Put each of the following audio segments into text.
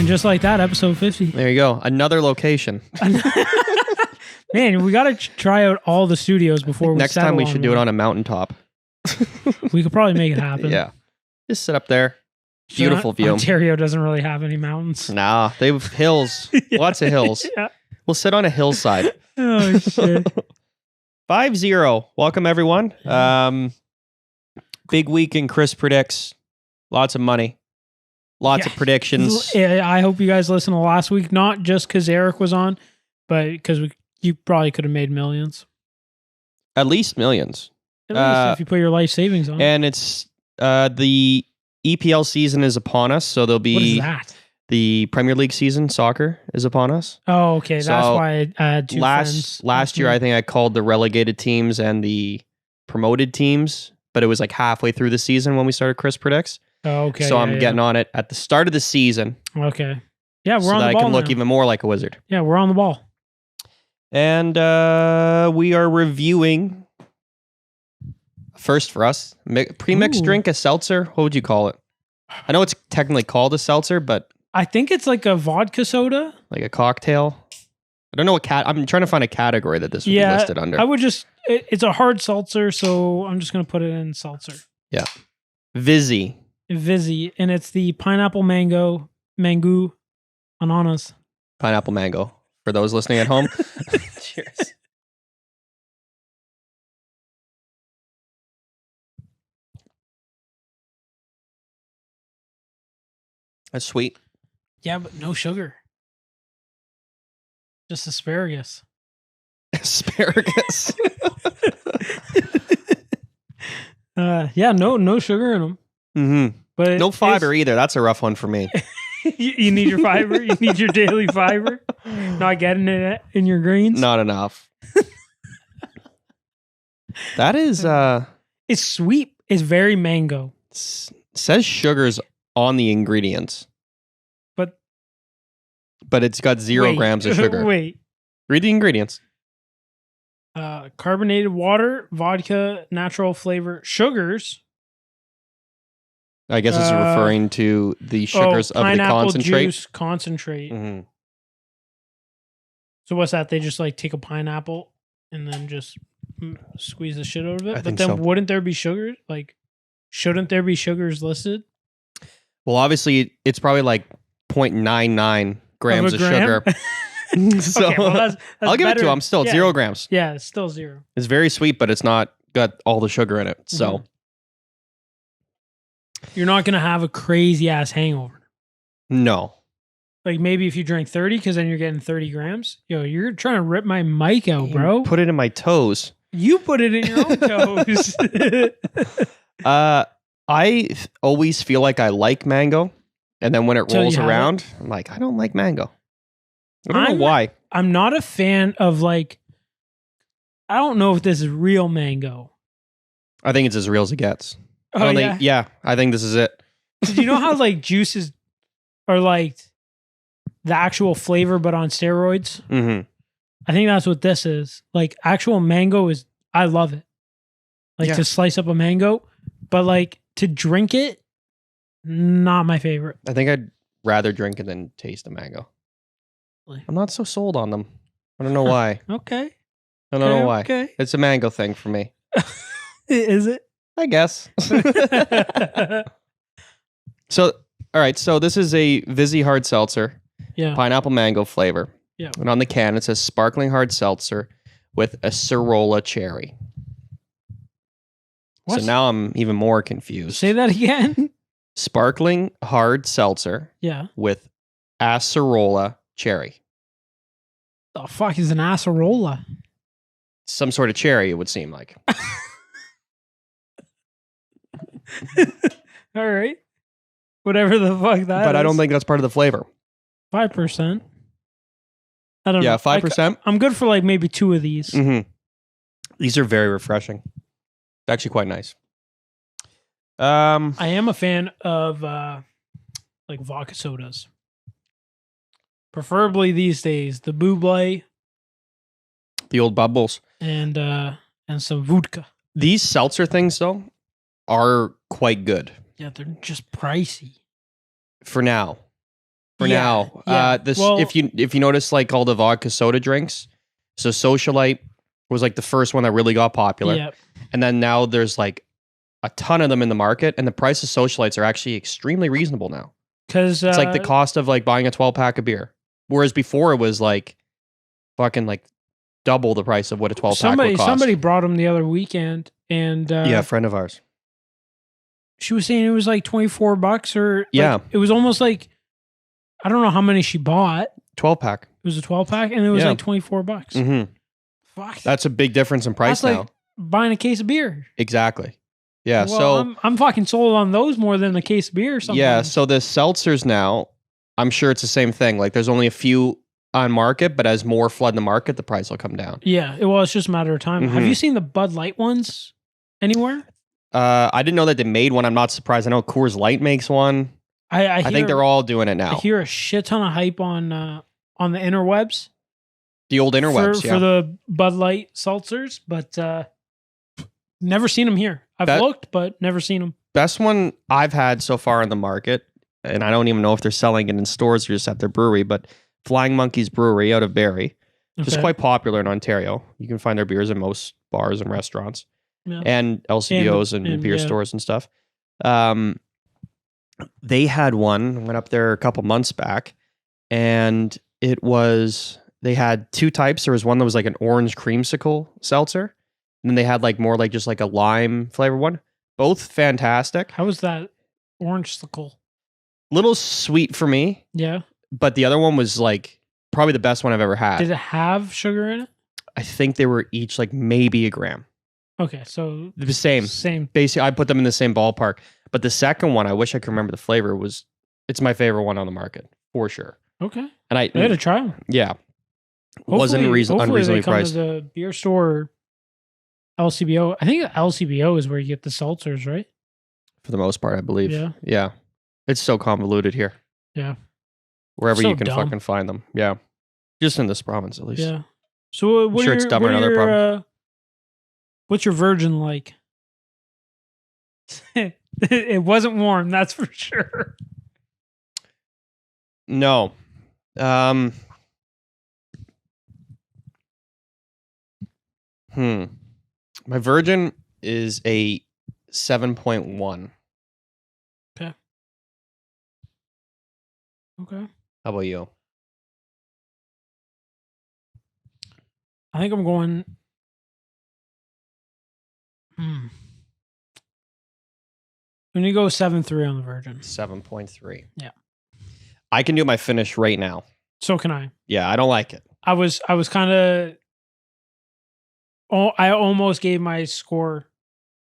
And just like that, episode 50. There you go. Another location. Man, we got to try out all the studios before we Next time we should do it on a mountaintop. We could probably make it happen. Yeah. Just sit up there. Beautiful view. Ontario doesn't really have any mountains. Nah, they have hills. Yeah. Lots of hills. Yeah. We'll sit on a hillside. Oh, shit. 5-0. Welcome, everyone. Big week in Chris Predicts. Lots of money. Lots of predictions. Yeah, I hope you guys listened to last week, not just because Eric was on, but because you probably could have made millions. At least millions. At least if you put your life savings on. And it's the EPL season is upon us, so there'll be... What is that? The Premier League season, soccer, is upon us. Oh, okay. That's why I had two last friends. Last year, I think I called the relegated teams and the promoted teams, but it was like halfway through the season when we started Chris Predicts. Oh, okay. So I'm getting on it at the start of the season. Okay. Yeah, we're so on that the ball I can look now. even more like a wizard. Yeah, we're on the ball. And we are reviewing, first for us, pre-mixed drink, a seltzer. What would you call it? I know it's technically called a seltzer, but... I think it's like a vodka soda. Like a cocktail. I don't know what I'm trying to find a category that this would be listed under. I would just... It's a hard seltzer, so I'm just going to put it in seltzer. Yeah. Vizzy. Vizzy. And it's the pineapple mango ananas. Pineapple mango. For those listening at home. Cheers. That's sweet. Yeah, but no sugar. Just asparagus. Asparagus. Yeah, no sugar in them. Mm-hmm. But no fiber either. That's a rough one for me. You need your fiber. You need your daily fiber. Not getting it in your greens. Not enough. That is... It's sweet. It's very mango. Says sugars on the ingredients. But it's got 0 grams of sugar. Wait. Read the ingredients. Carbonated water, vodka, natural flavor, sugars. I guess it's referring to the sugars of the concentrate. Juice concentrate. Mm-hmm. So what's that? They just like take a pineapple and then just squeeze the shit out of it? But then wouldn't there be sugar? Like, shouldn't there be sugars listed? Well, obviously, it's probably like 0.99 grams of sugar. So okay, well, that's I'll give better. it to him. Still 0 grams. Yeah, it's still 0. It's very sweet, but it's not got all the sugar in it. So you're not going to have a crazy ass hangover. No. Like maybe if you drink 30, because then you're getting 30 grams. Yo, you're trying to rip my mic out, bro. Put it in my toes. You put it in your own toes. I always feel like I like mango. And then when it rolls around, I'm like, I don't like mango. I don't know why. I'm not a fan of like, I don't know if this is real mango. I think it's as real as it gets. Oh, yeah, I think this is it. Did you know how like juices are like the actual flavor but on steroids? Mm-hmm. I think that's what this is. Like actual mango is, I love it. Like to slice up a mango, but like to drink it, not my favorite. I think I'd rather drink it than taste a mango. Really? I'm not so sold on them. I don't know why. Okay. I don't know why. Okay. It's a mango thing for me. Is it? I guess. So, all right. So this is a Vizzy Hard Seltzer. Yeah. Pineapple mango flavor. Yeah. And on the can, it says sparkling hard seltzer with a Acerola cherry. What? So now I'm even more confused. Say that again. Sparkling hard seltzer Yeah. with Acerola cherry. The fuck is an acerola? Some sort of cherry, it would seem like. All right. Whatever the fuck that is. But I don't think that's part of the flavor. 5%. I don't know. Yeah, 5%. I'm good for like maybe 2 of these. Mm-hmm. These are very refreshing. Actually quite nice. I am a fan of like vodka sodas. Preferably these days, the Buble The old bubbles. and some vodka. These seltzer things, though, are quite good. Yeah, they're just pricey. For now. for now. This if you notice like all the vodka soda drinks, so Socialite was like the first one that really got popular. Yeah. And then now there's like a ton of them in the market, and the price of Socialites are actually extremely reasonable now. Because it's like the cost of like buying a 12-pack of beer. Whereas before it was like fucking like double the price of what a 12-pack would cost. Somebody brought them the other weekend, and a friend of ours. She was saying it was like $24 or like, it was almost like, I don't know how many she bought. 12-pack. It was a 12-pack, and it was like $24. Mm-hmm. Fuck. That's a big difference in price That's now. Like buying a case of beer. Exactly. Yeah. Well, so I'm fucking sold on those more than a case of beer. Sometimes. Yeah. So the seltzers now, I'm sure it's the same thing. Like there's only a few on market, but as more flood in the market, the price will come down. Yeah. Well, it's just a matter of time. Mm-hmm. Have you seen the Bud Light ones anywhere? I didn't know that they made one. I'm not surprised. I know Coors Light makes one. I think they're all doing it now. I hear a shit ton of hype on the interwebs. The old interwebs, for the Bud Light seltzers, but never seen them here. I've looked, but never seen them. Best one I've had so far in the market, and I don't even know if they're selling it in stores or just at their brewery, but Flying Monkeys Brewery out of Barrie, just quite popular in Ontario. You can find their beers in most bars and restaurants, and LCBOs and beer stores and stuff. They had one, went up there a couple months back, and they had two types. There was one that was like an orange creamsicle seltzer, and then they had like more like just like a lime flavor one. Both fantastic. How was that orange sickle? Little sweet for me. Yeah. But the other one was like probably the best one I've ever had. Did it have sugar in it? I think they were each like maybe a gram. Okay, so the same. Basically, I put them in the same ballpark. But the second one, I wish I could remember the flavor. It's my favorite one on the market for sure. Okay. And I had to try them. Yeah. Wasn't unreasonably priced. Hopefully they come to the beer store. LCBO. I think LCBO is where you get the seltzers, right? For the most part, I believe. Yeah. Yeah. It's so convoluted here. Yeah. Wherever you can fucking find them. Yeah. Just in this province, at least. Yeah. So I'm sure it's dumber in other provinces. What's your virgin like? It wasn't warm, that's for sure. No. My virgin is a 7.1. Okay. Okay. How about you? I think I'm going. I'm going to go 7.3 on the virgin. 7.3. Yeah. I can do my finish right now. So can I. Yeah, I don't like it. I was kind of. Oh, I almost gave my score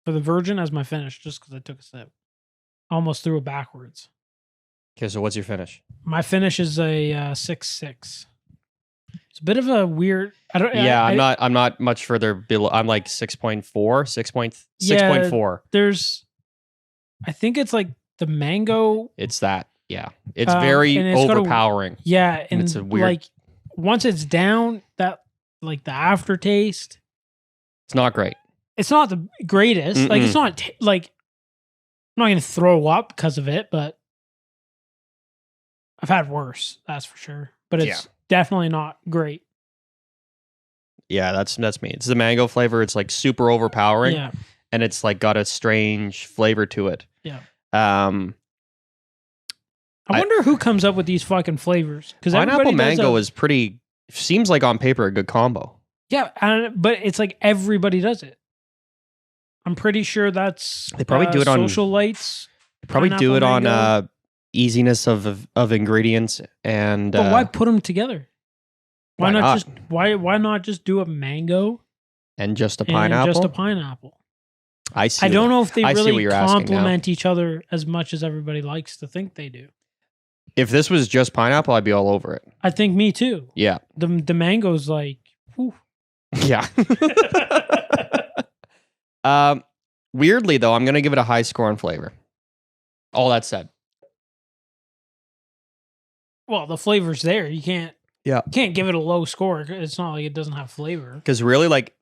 for the virgin as my finish just because I took a sip. I almost threw it backwards. Okay, so what's your finish? My finish is a 6.6. It's a bit of a weird. I'm not much further below. I'm like 6.4, 6.4. There's, I think it's like the mango. It's that. Yeah, it's very overpowering. And it's a weird. Like once it's down, that like the aftertaste. It's not great. It's not the greatest. Mm-mm. Like it's not like I'm not going to throw up because of it, but I've had worse. That's for sure. But it's definitely not great. Yeah, that's me. It's the mango flavor. It's like super overpowering. Yeah. And it's like got a strange flavor to it. Yeah. I wonder who comes up with these fucking flavors. Because pineapple mango is pretty. Seems like on paper a good combo. Yeah, but it's like everybody does it. I'm pretty sure that's they probably do it on social lights. Probably do it mango. On easiness of ingredients and. But why put them together? Why not just do a mango and just a pineapple? I see. I don't know if they really complement each other as much as everybody likes to think they do. If this was just pineapple, I'd be all over it. I think me too. Yeah. The mango's like, whew. Yeah. Weirdly though, I'm gonna give it a high score on flavor. All that said. Well, the flavor's there. You can't give it a low score. It's not like it doesn't have flavor. Because really, like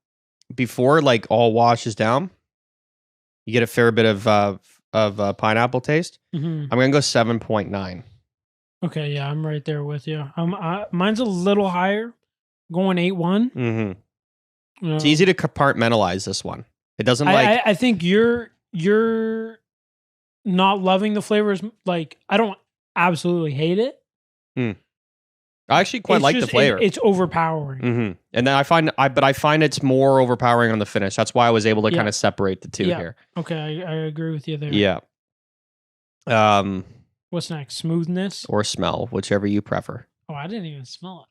before, like all washes down, you get a fair bit of pineapple taste. Mm-hmm. I'm gonna go 7.9. Okay, yeah, I'm right there with you. Mine's a little higher, going 8-1. Mm-hmm. It's easy to compartmentalize this one. It doesn't I think you're not loving the flavors. Like, I don't absolutely hate it. I actually quite like the flavor. It's overpowering. Mm-hmm. And then I find it's more overpowering on the finish. That's why I was able to kind of separate the two here. Okay, I agree with you there. Yeah. What's next? Smoothness or smell, whichever you prefer. Oh, I didn't even smell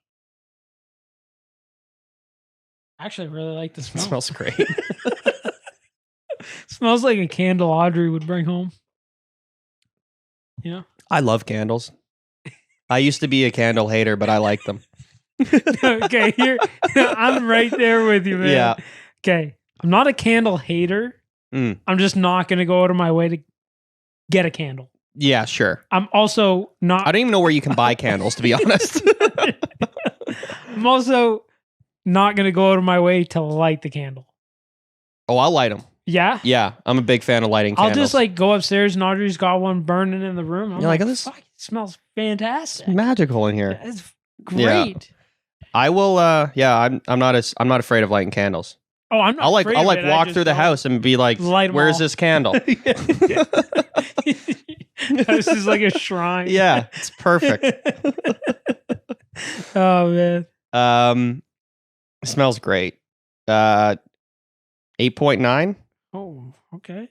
it. Actually, I really like the smell. It smells great. Smells like a candle Audrey would bring home. Yeah. I love candles. I used to be a candle hater, but I like them. Okay, I'm right there with you, man. Yeah. Okay, I'm not a candle hater. I'm just not going to go out of my way to get a candle. Yeah, sure. I'm also not. I don't even know where you can buy candles, to be honest. I'm also not going to go out of my way to light the candle. Oh, I'll light them. Yeah? Yeah, I'm a big fan of lighting candles. I'll just like go upstairs and Audrey's got one burning in the room. You're like, oh, this fuck, it smells fantastic. It's magical in here. It's great. Yeah. I will. I'm not afraid of lighting candles. Oh, I'm not. I'll walk through the house and be like, "Where's this candle?" This is like a shrine. Yeah, it's perfect. Oh man. It smells great. 8.9. Oh, okay.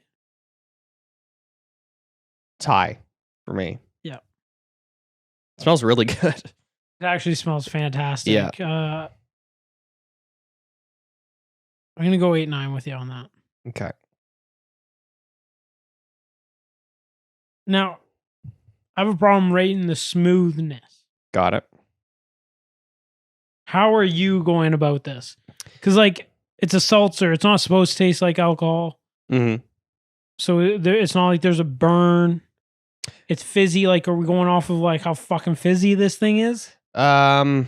It's high for me. Yeah. It smells really good. It actually smells fantastic. Yeah. I'm going to go 8-9 with you on that. Okay. Now, I have a problem rating the smoothness. Got it. How are you going about this? Because, like, it's a seltzer. It's not supposed to taste like alcohol. Mm-hmm. So it's not like there's a burn. It's fizzy. Like, are we going off of, like, how fucking fizzy this thing is? Because,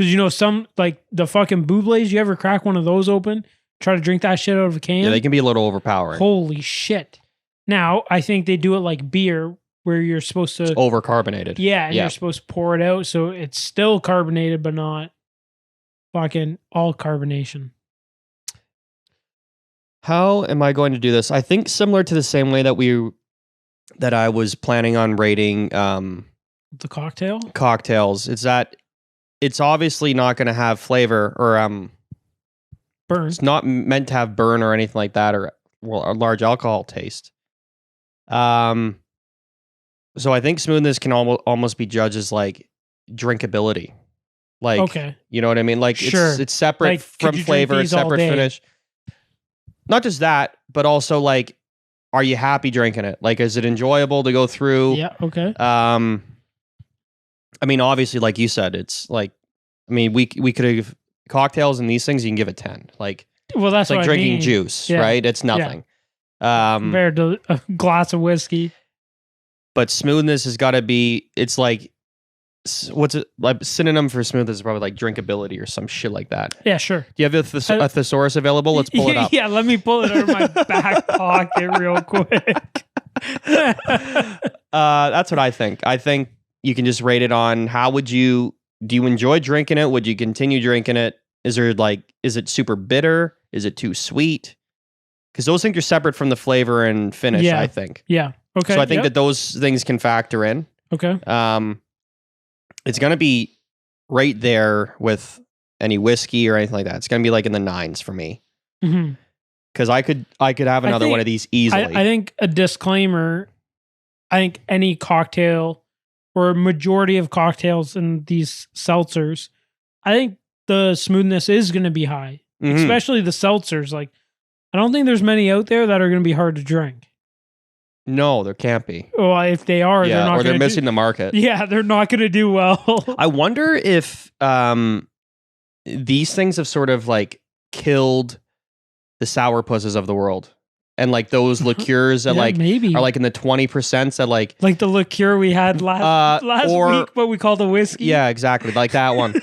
you know, some, like, the fucking Bublé's, you ever crack one of those open? Try to drink that shit out of a can? Yeah, they can be a little overpowering. Holy shit. Now, I think they do it like beer, where you're supposed to... It's over-carbonated. Yeah, and you're supposed to pour it out, so it's still carbonated, but not fucking all carbonation. How am I going to do this? I think similar to the same way that I was planning on rating the cocktails. It's that it's obviously not going to have flavor or burn. It's not meant to have burn or anything like that, or a large alcohol taste. So I think smoothness can almost be judged as like drinkability. Like, okay. You know what I mean? Like, sure. It's separate like, from flavor, it's separate finish. Not just that, but also like, are you happy drinking it? Like, is it enjoyable to go through? Yeah. Okay. I mean, obviously, like you said, it's like, I mean, we could have cocktails and these things. You can give it 10. Like, well, that's like what drinking juice, right? It's nothing. Yeah. Compared to a glass of whiskey. But smoothness has got to be. It's like, what's it like? Synonym for smoothness is probably like drinkability or some shit like that. Yeah, sure. Do you have a thesaurus available? Let's pull it up. Yeah, let me pull it out of my back pocket real quick. That's what I think. I think you can just rate it on do you enjoy drinking it? Would you continue drinking it? Is it super bitter? Is it too sweet? Because those things are separate from the flavor and finish, yeah. I think. Yeah. Okay. So I think that those things can factor in. Okay. It's going to be right there with any whiskey or anything like that. It's going to be like in the 9s for me. Because I could have another one of these easily. I think a disclaimer, I think any cocktail or a majority of cocktails in these seltzers, I think the smoothness is going to be high. Especially the seltzers. Like, I don't think there's many out there that are going to be hard to drink. No, there can't be. Well, if they are, they're not. Or they're missing the market. Yeah, they're not going to do well. I wonder if these things have sort of like killed the sourpusses of the world, and like those liqueurs that maybe are like in the 20% that like the liqueur we had last week, but we called the whiskey. Yeah, exactly, like that one.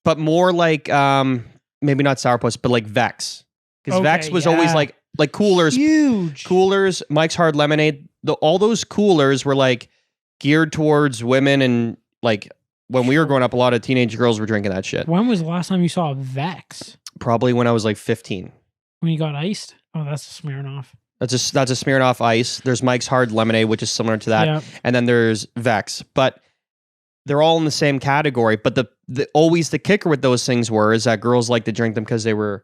But more like maybe not sourpuss, but like Vex, because Vex was always like coolers, huge coolers. Mike's Hard Lemonade, all those coolers were like geared towards women, and like when we were growing up, a lot of teenage girls were drinking that shit. When was the last time you saw a Vex? Probably when I was like 15. When you got iced? Oh, that's a Smirnoff. That's a Smirnoff Ice. There's Mike's Hard Lemonade, which is similar to that, Yeah. and then there's Vex. But they're all in the same category. But always the kicker with those things is that girls like to drink them because they weren't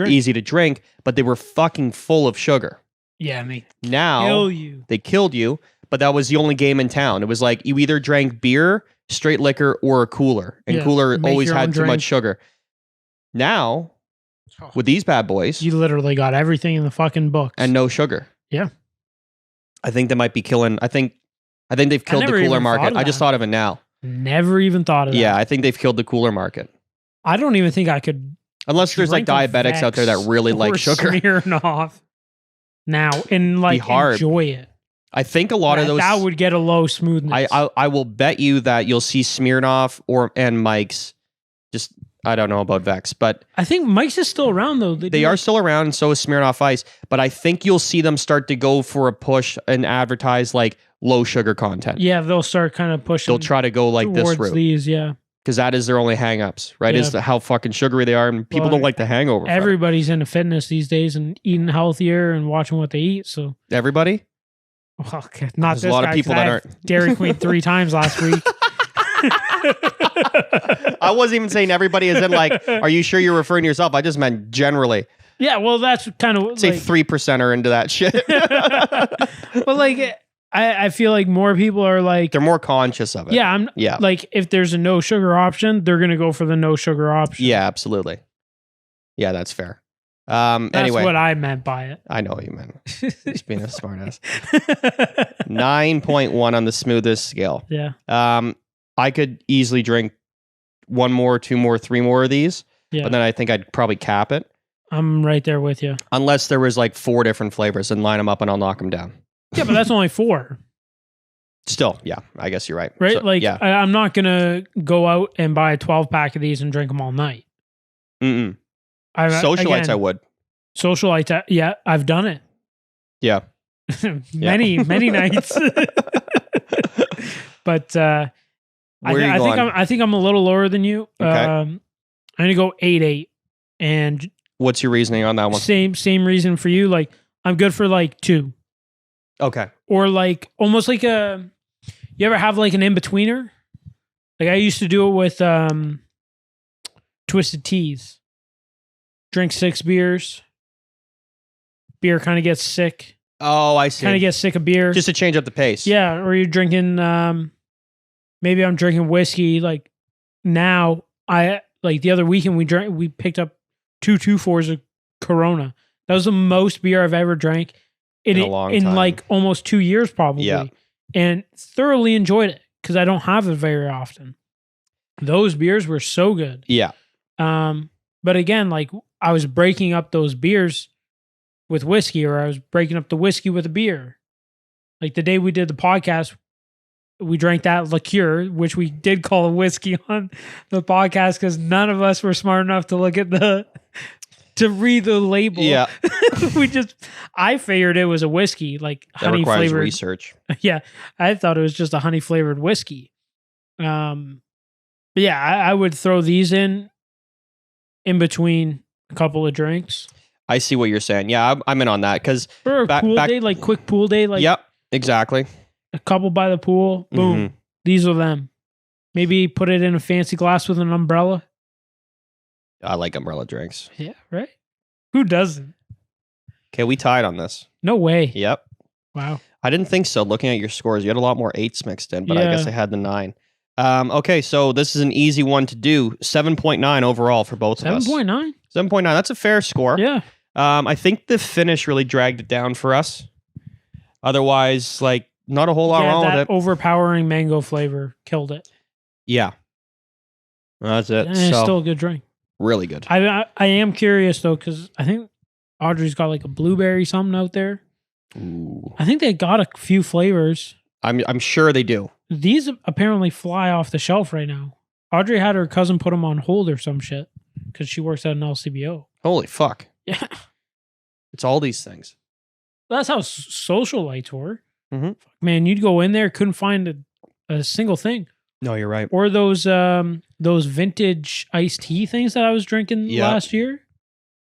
easy to drink, but they were fucking full of sugar. Yeah, and they Now kill you. they killed you, but that was the only game in town. It was like you either drank beer, straight liquor, or a cooler, and cooler make always your own had too drink. much sugar. Now with these bad boys, You literally got everything in the fucking books. and no sugar. Yeah. I think they might be killing. I think they've killed the never cooler even thought market. of I just that. thought of it now. Never even thought of that. Yeah, I think they've killed the cooler market. I don't even think I could Unless there's like drink a diabetics out there that Vex really or like sugar. Smirnoff now and like hard. enjoy it. I think a lot of those. That would get a low smoothness. I will bet you that you'll see Smirnoff and Mike's. Just I don't know about Vex, but I think Mike's is still around though. they are still around, and so is Smirnoff Ice. But I think you'll see them start to go for a push and advertise like low sugar content. Yeah, they'll start kind of pushing. They'll try to go like this towards route these. Yeah, because that is their only hang-ups, right? Yeah. Is how fucking sugary they are, and people Well, don't like the hangover. from it. everybody's into fitness these days and eating healthier and watching what they eat. So, Everybody. well, okay, not There's this a lot of guy, people 'cause that I aren't. had Dairy Queen 3 times last week. I wasn't even saying everybody is in like, are you sure you're referring to yourself? I just meant generally. Yeah, well, that's kind of Say like, 3% are into that shit. but like, I feel like more people are like, They're more conscious of it. yeah, Yeah. like if there's a no sugar option, they're gonna go for the no sugar option. Yeah, absolutely. Yeah, that's fair. That's Anyway, what I meant by it. I know what you meant. Just being a smartass. 9.1 on the smoothest scale. Yeah, I could easily drink 1 more, 2 more, 3 more of these, yeah. but then I think I'd probably cap it. I'm right there with you. Unless there was like 4 different flavors and line them up and I'll knock them down. Yeah, but that's only 4, Still, yeah, I guess you're right. right? So, like, yeah. I'm not gonna go out and buy a 12 pack of these and drink them all night. Mm-mm. Socialites, Socialites, I would. Socialites, yeah, I've done it. Yeah. many nights. But Where are you going? I think I'm a little lower than you. Okay. I'm gonna go 8.8, and What's your reasoning on that one? same reason for you. Like, I'm good for like 2, Okay. or like almost like a. You ever have like an in betweener? Like I used to do it with Twisted Teas. Drink 6 beers. Beer kind of gets sick. Oh, I see. Kind of get sick of beer. Just to change up the pace. Yeah, or you're drinking maybe I'm drinking whiskey. Like now I like the other weekend we picked up 2 2.4s of Corona. That was the most beer I've ever drank In a long time. like almost 2 years probably. Yeah. And thoroughly enjoyed it because I don't have it very often. Those beers were so good. Yeah. But again, like I was breaking up those beers with whiskey, or I was breaking up the whiskey with a beer. Like the day we did the podcast, we drank that liqueur, which we did call a whiskey on the podcast because none of us were smart enough to look at to read the label. Yeah. I figured it was a whiskey, like That honey requires flavored. research. Yeah, I thought it was just a honey flavored whiskey. But yeah, I would throw these in between a couple of drinks I see what you're saying. Yeah, I'm in on that because. for a Back- pool back- day, like quick pool day, like Yep. Exactly. a couple by the pool. Boom, Mhm. these are them. Maybe put it in a fancy glass with an umbrella. I like umbrella drinks. Yeah, right. Who doesn't? Okay, we tied on this. No way. Yep. Wow. I didn't think so. Looking at your scores, you had a lot more 8s mixed in, but I Yeah. guess I had the 9. Okay, so this is an easy one to do. 7.9 overall for both of us. 7.9. 7.9. That's a fair score. Yeah. I think the finish really dragged it down for us. Otherwise, like, not a whole lot wrong that with it. overpowering mango flavor killed it. Yeah. That's it. And it's So, still a good drink. really good. I am curious though, because I think Audrey's got like a blueberry something out there. Ooh. I think they got a few flavors. I'm sure they do. These apparently fly off the shelf right now. Audrey had her cousin put them on hold or some shit because she works at an LCBO. Holy fuck. Yeah, It's all these things. that's how social lights were. Man, you'd go in there, couldn't find a single thing. No, you're right. Or those vintage iced tea things that I was drinking last year.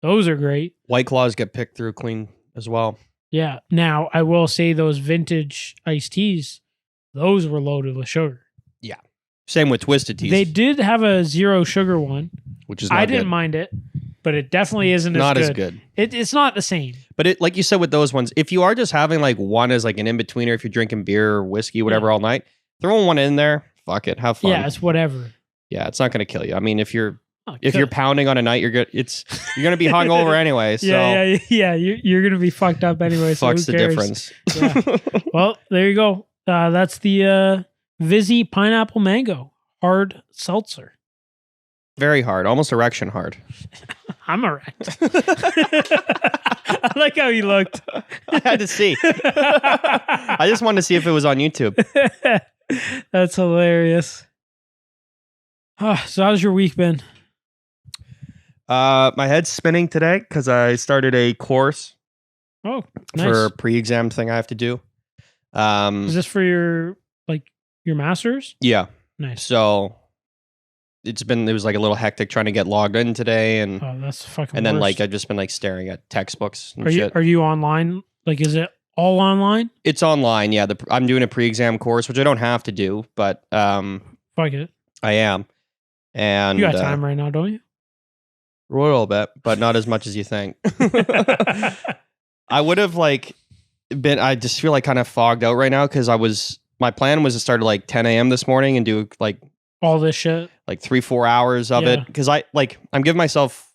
Those are great. White Claws get picked through clean as well. Yeah. Now, I will say those vintage iced teas, those were loaded with sugar. Yeah. Same with Twisted Teas. They did have a 0 sugar one, which is not I didn't good. mind it, but it definitely isn't not as as good. It's not the same. But it, like you said with those ones, if you are just having like one as like an in-betweener, if you're drinking beer or whiskey, whatever all night, throwing one in there, fuck it, have fun. Yeah, it's whatever. Yeah, it's not going to kill you. I mean, if you're pounding on a night, you're good. You're going to be hungover anyway. So yeah. You're going to be fucked up anyway. So fucks the difference. Yeah. Well, there you go. That's the Vizzy Pineapple Mango Hard Seltzer. Very hard, almost erection hard. I'm erect. I like how you looked. I had to see. I just wanted to see if it was on YouTube. That's hilarious. So how's your week been? My head's spinning today because I started a course Oh, nice. for a pre-exam thing I have to do. Is this for your master's? Yeah. Nice. So it was like a little hectic trying to get logged in today, and that's fucking. and then worst. like I've just been like staring at textbooks and Are shit. you online? Like, is it all online? It's online, yeah. I'm doing a pre-exam course, which I don't have to do, but Fuck it. I am. And You got time right now, don't you? A little bit, but not as much as you think. I would have I just feel like kind of fogged out right now because my plan was to start at like 10 a.m. this morning and do like all this shit, like 3-4 hours of it. Because I'm giving myself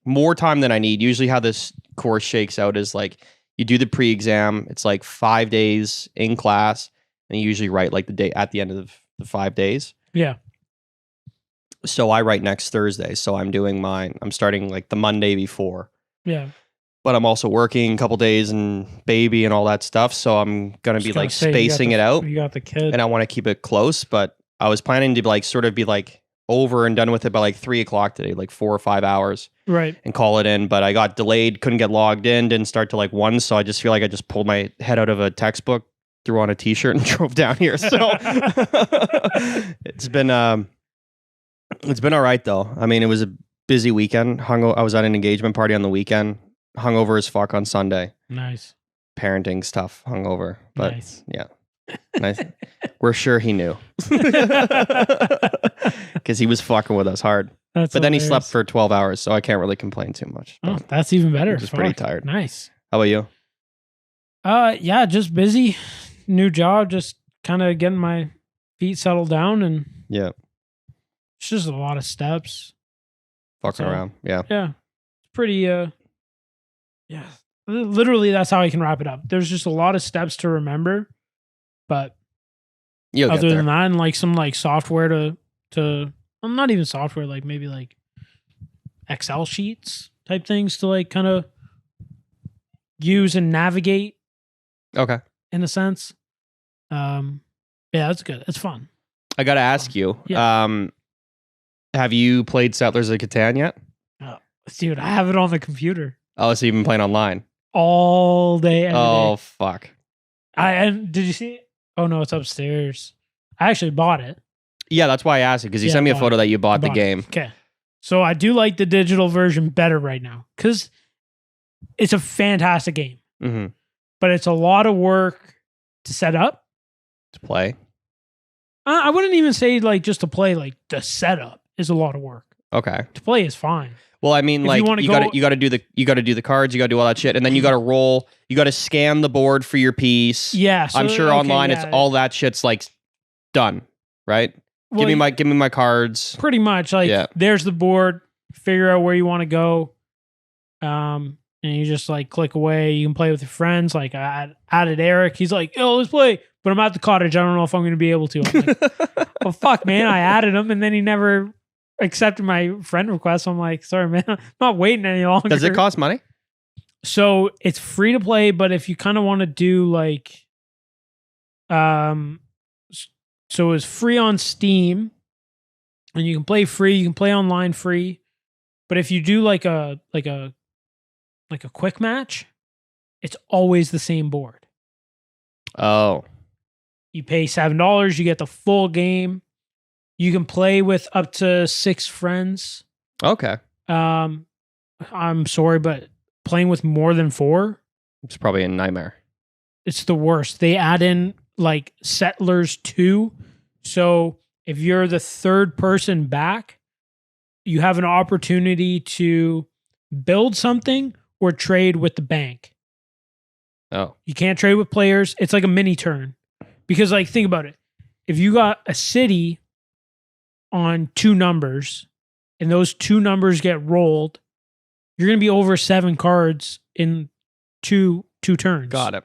more time than I need. Usually how this course shakes out is like you do the pre-exam. It's like 5 days in class, and you usually write like the day at the end of the 5 days. Yeah. So I write next Thursday. So I'm starting like the Monday before. Yeah. But I'm also working a couple days and baby and all that stuff. So I'm going to be like spacing it out. You got the kid. And I want to keep it close. But I was planning to like sort of be like over and done with it by like 3 o'clock today, like 4 or 5 hours. Right. And call it in. But I got delayed, couldn't get logged in, didn't start till like 1. So I just feel like I just pulled my head out of a textbook, threw on a t-shirt and drove down here. So it's been all right though. I mean, it was a busy weekend. I was at an engagement party on the weekend. Hungover as fuck on Sunday. Nice. Parenting stuff, hungover. But nice. Yeah. Nice. We're sure he knew. Because he was fucking with us hard. But then he slept for 12 hours, so I can't really complain too much. Oh, that's even better. I'm just pretty tired. Nice. How about you? Yeah, just busy. New job, just kind of getting my feet settled down, and yeah. It's just a lot of steps. Fucking around. Yeah. Yeah. It's pretty yeah. Literally that's how I can wrap it up. There's just a lot of steps to remember. But other than that, and like some like software to not even software, like maybe like Excel sheets type things to like kind of use and navigate. Okay. In a sense. Yeah, that's good. It's fun. I gotta ask you. Yeah. Have you played Settlers of Catan yet? Oh, dude, I have it on the computer. Oh, so you've been playing online? All day, every day. Fuck. Did you see it? Oh, no, it's upstairs. I actually bought it. Yeah, that's why I asked you, because you sent me a photo that you bought the game. Okay. So I do like the digital version better right now, because it's a fantastic game. Mm-hmm. But it's a lot of work to set up. To play? I wouldn't even say like just to play, like the setup is a lot of work. Okay. To play is fine. Well, I mean, like you got to do the cards, you got to do all that shit, and then you got to roll. You got to scan the board for your piece. Yeah, so, I'm sure online it's all that shit's like done, right? Well, give me my cards. Pretty much, like there's the board. Figure out where you want to go, and you just like click away. You can play with your friends. Like I added Eric. He's like, "Yo, let's play." But I'm at the cottage. I don't know if I'm going to be able to. I'm like, well, fuck, man. I added him, and then he never accepted my friend request. So I'm like, sorry, man. I'm not waiting any longer. Does it cost money? So it's free to play, but if you kind of want to do like, so it's free on Steam, and you can play free. You can play online free, but if you do like a quick match, it's always the same board. Oh, You pay $7, you get the full game. You can play with up to 6 friends. okay. I'm sorry, but playing with more than 4, It's probably a nightmare. it's the worst. They add in like Settlers 2. So if you're the third person back, you have an opportunity to build something or trade with the bank. Oh, You can't trade with players. It's like a mini turn. Because, like, think about it. If you got a city on 2 numbers and those 2 numbers get rolled, you're going to be over 7 cards in two turns. got it.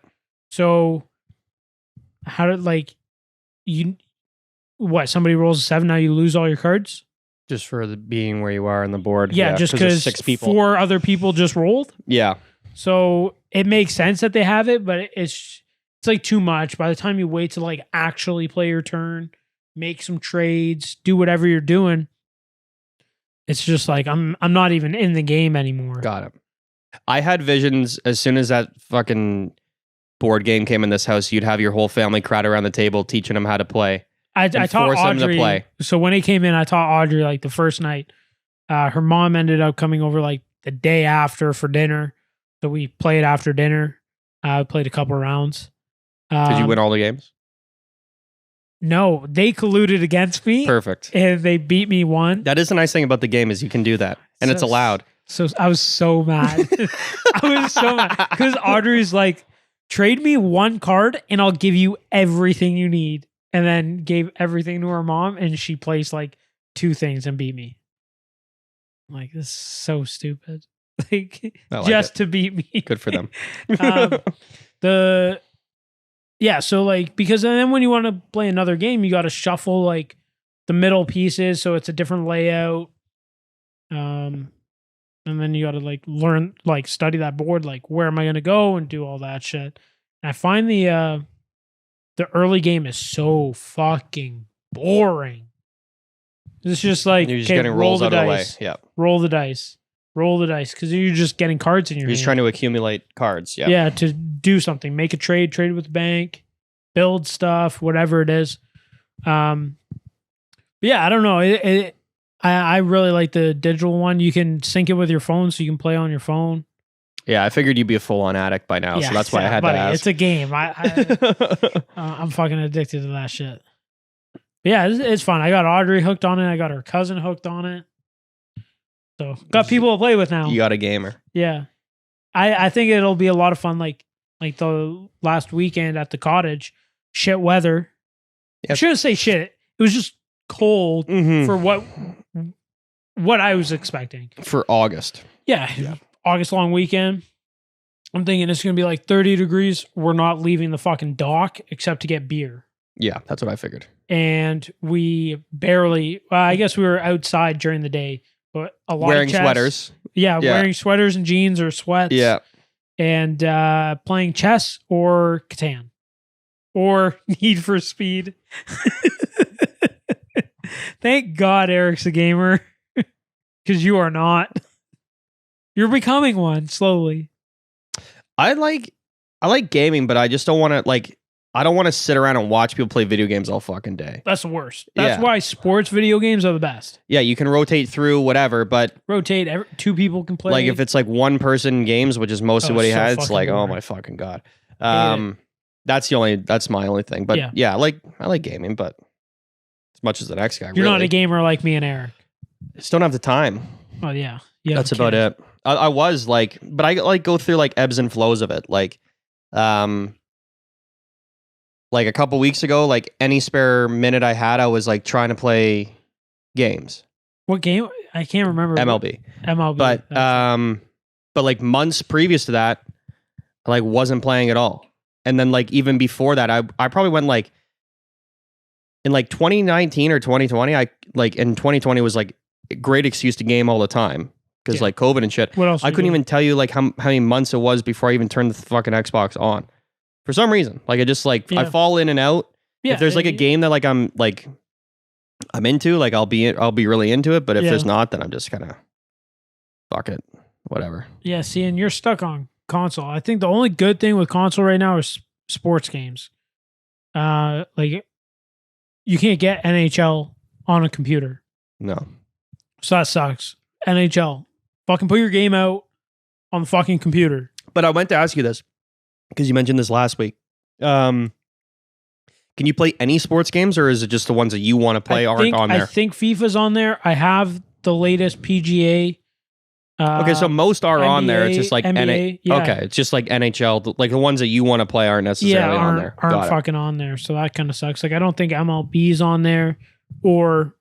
So, how did, like, somebody rolls a 7, now you lose all your cards? Just for the being where you are on the board. Yeah, just there's because 6 people. 4 other people just rolled. Yeah. So it makes sense that they have it, but it's like too much. By the time you wait to like actually play your turn, make some trades, do whatever you're doing, it's just like I'm not even in the game anymore. Got it. I had visions as soon as that fucking board game came in this house. You'd have your whole family crowd around the table teaching them how to play. I taught force them to Audrey. play. So when it came in, I taught Audrey like the first night. Her mom ended up coming over like the day after for dinner. So we played after dinner. Played a couple rounds. Did you win all the games? No, they colluded against me. Perfect. And they beat me 1. That is the nice thing about the game is you can do that. And it's allowed. So I was so mad. I was so mad. Because Audrey's like, trade me 1 card and I'll give you everything you need. And then gave everything to her mom and she placed like 2 things and beat me. I'm like, this is so stupid. Like just to beat me. Good for them. So like, because then when you want to play another game, you got to shuffle like the middle pieces. So it's a different layout. And then you got to like learn, like study that board, like where am I going to go and do all that shit. And I find the early game is so fucking boring. It's just like, you're just getting rolls out of the way. Yeah. Roll the dice. Roll the dice. Because you're just getting cards in your hand. You're just trying to accumulate cards. Yeah. Yeah, to do something. Make a trade with the bank, build stuff, whatever it is. But yeah, I don't know. I really like the digital one. You can sync it with your phone so you can play on your phone. Yeah, I figured you'd be a full-on addict by now, so that's why I had to ask. It's a game. I'm fucking addicted to that shit. But yeah, it's fun. I got Audrey hooked on it. I got her cousin hooked on it. So got people to play with now. You got a gamer. Yeah. I think it'll be a lot of fun like the last weekend at the cottage. Shit weather. Yep. I shouldn't say shit. It was just cold for what I was expecting. For August. Yeah. August long weekend. I'm thinking it's going to be like 30 degrees. We're not leaving the fucking dock except to get beer. Yeah, that's what I figured. And we barely, I guess we were outside during the day, but a lot wearing of chess, sweaters. Yeah, wearing sweaters and jeans or sweats. Yeah. And playing chess or Catan or Need for Speed. Thank God Eric's a gamer because you are not. You're becoming one slowly. I like gaming, but I just don't want to I don't want to sit around and watch people play video games all fucking day. That's the worst. That's why sports video games are the best. Yeah, you can rotate through whatever, but 2 people can play. Like if it's like one person games, which is mostly what he has, it's like, boring. oh my fucking God. That's my only thing. But yeah, I like gaming, but as much as the next guy. You're not a gamer like me and Eric. Just don't have the time. Oh yeah. That's about it. I was like, but I like go through like ebbs and flows of it. Like a couple weeks ago, like any spare minute I had, I was like trying to play games. What game? I can't remember. MLB. But like months previous to that, I like wasn't playing at all. And then like even before that, I probably went like in like 2019 or 2020. In 2020 was like a great excuse to game all the time. Because like COVID and shit. What else? I couldn't even tell you like how many months it was before I even turned the fucking Xbox on. For some reason. Like I just like I fall in and out. Yeah, if there's like a game that like I'm into, like I'll be really into it. But if there's not, then I'm just kind of fuck it. Whatever. Yeah, see, and you're stuck on console. I think the only good thing with console right now is sports games. Like you can't get NHL on a computer. No. So that sucks. NHL. Fucking put your game out on the fucking computer. But I went to ask you this because you mentioned this last week. Can you play any sports games, or is it just the ones that you want to play aren't on there? I think FIFA's on there. I have the latest PGA. Okay, so most are NBA, on there. It's just like NBA, yeah. Okay, it's just like NHL. Like the ones that you want to play aren't necessarily on there. Aren't fucking on there. So that kind of sucks. Like I don't think MLB's on there or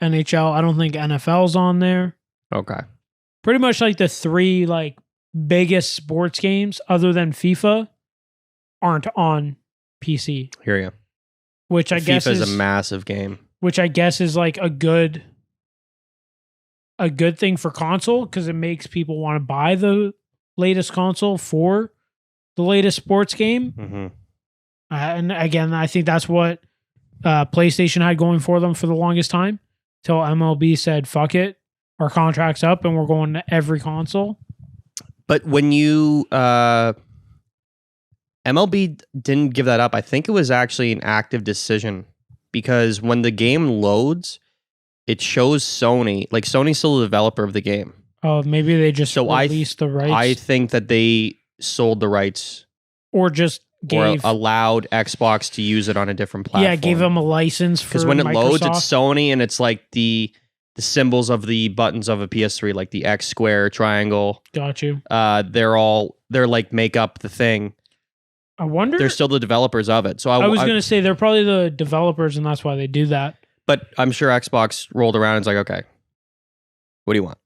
NHL. I don't think NFL's on there. Okay. Pretty much like the three like biggest sports games other than FIFA aren't on PC. Hear you. Which I guess is a massive game. Which I guess is like a good thing for console because it makes people want to buy the latest console for the latest sports game. Mm-hmm. And again, I think that's what PlayStation had going for them for the longest time till MLB said, fuck it, our contract's up and we're going to every console. But when you MLB didn't give that up, I think it was actually an active decision because when the game loads, it shows Sony. Like Sony's still the developer of the game. Oh, maybe they just released the rights. I think that they sold the rights, or just allowed Xbox to use it on a different platform. Yeah, gave them a license because when it loads, it's Sony, and it's like the symbols of the buttons of a PS3, like the X, square, triangle. Got you. They're like make up the thing. I wonder. They're still the developers of it. So I was going to say they're probably the developers, and that's why they do that. But I'm sure Xbox rolled around and was like, okay, what do you want?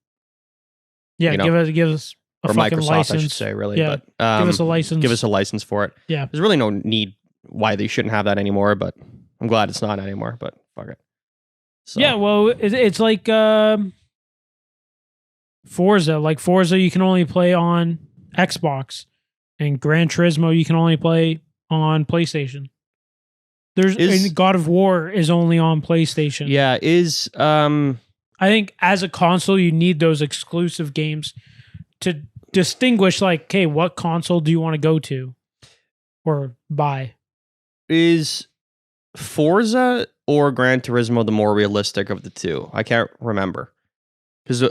Yeah, you know? give us a or fucking Microsoft, license. I should say, really. Yeah, but give us a license. Give us a license for it. Yeah. There's really no need why they shouldn't have that anymore, but I'm glad it's not anymore, but fuck it. So. Yeah, well, it's like Forza. Like Forza, you can only play on Xbox, and Gran Turismo, you can only play on PlayStation. And God of War is only on PlayStation. Yeah, I think as a console, you need those exclusive games to distinguish, like, okay, what console do you want to go to or buy? Is Forza or Gran Turismo the more realistic of the two? I can't remember. Because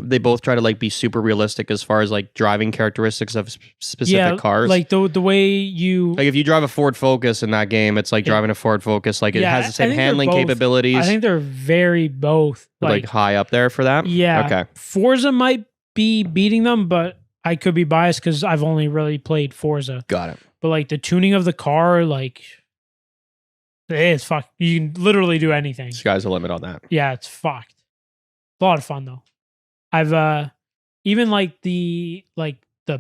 they both try to like be super realistic as far as like driving characteristics of specific cars? Like the way you like if you drive a Ford Focus in that game, it's like driving a Ford Focus. Like it has the same handling capabilities. I think they're very both like high up there for that. Yeah. Okay. Forza might be beating them, but I could be biased because I've only really played Forza. Got it. But like the tuning of the car, like it's fuck. You can literally do anything. Sky's the limit on that. Yeah, it's fucked. A lot of fun though. I've even like the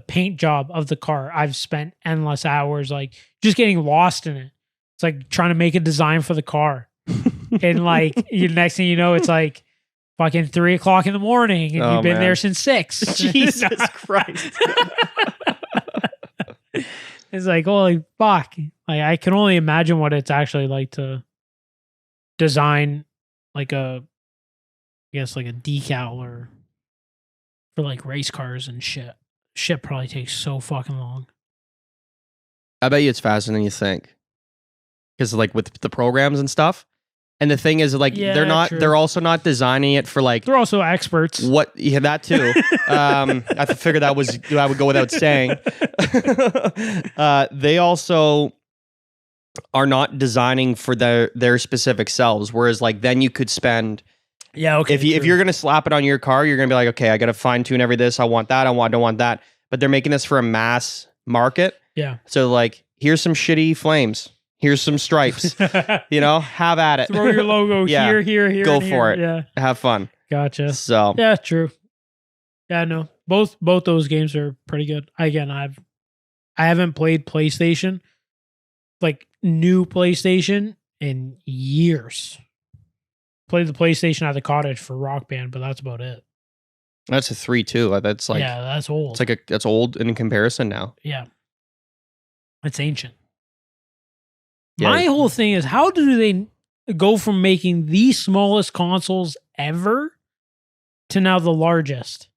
paint job of the car, I've spent endless hours like just getting lost in it. It's like trying to make a design for the car. And like next thing you know, it's like fucking 3 o'clock in the morning and you've been there since 6. Jesus Christ. It's like, holy fuck. Like I can only imagine what it's actually like to design like a decal or for like race cars and shit. Shit probably takes so fucking long. I bet you it's faster than you think. Because like with the programs and stuff. And the thing is like they're also not designing it for like they're also experts. That too. I figured that would go without saying. They also are not designing for their specific selves. Whereas like then you could spend if you're gonna slap it on your car, you're gonna be like, okay, I gotta fine tune every this. I want that. I don't want that. But they're making this for a mass market. Yeah. So like, here's some shitty flames. Here's some stripes. Have at it. Throw your logo here. Go for it. Yeah. Have fun. Gotcha. So yeah, true. Yeah, no. Both those games are pretty good. Again, I haven't played PlayStation, like new PlayStation, in years. Played the PlayStation at the cottage for Rock Band, but that's about it. That's a 3 too. That's like that's old. It's like that's old in comparison now. Yeah, it's ancient. Yeah. My whole thing is, how do they go from making the smallest consoles ever to now the largest?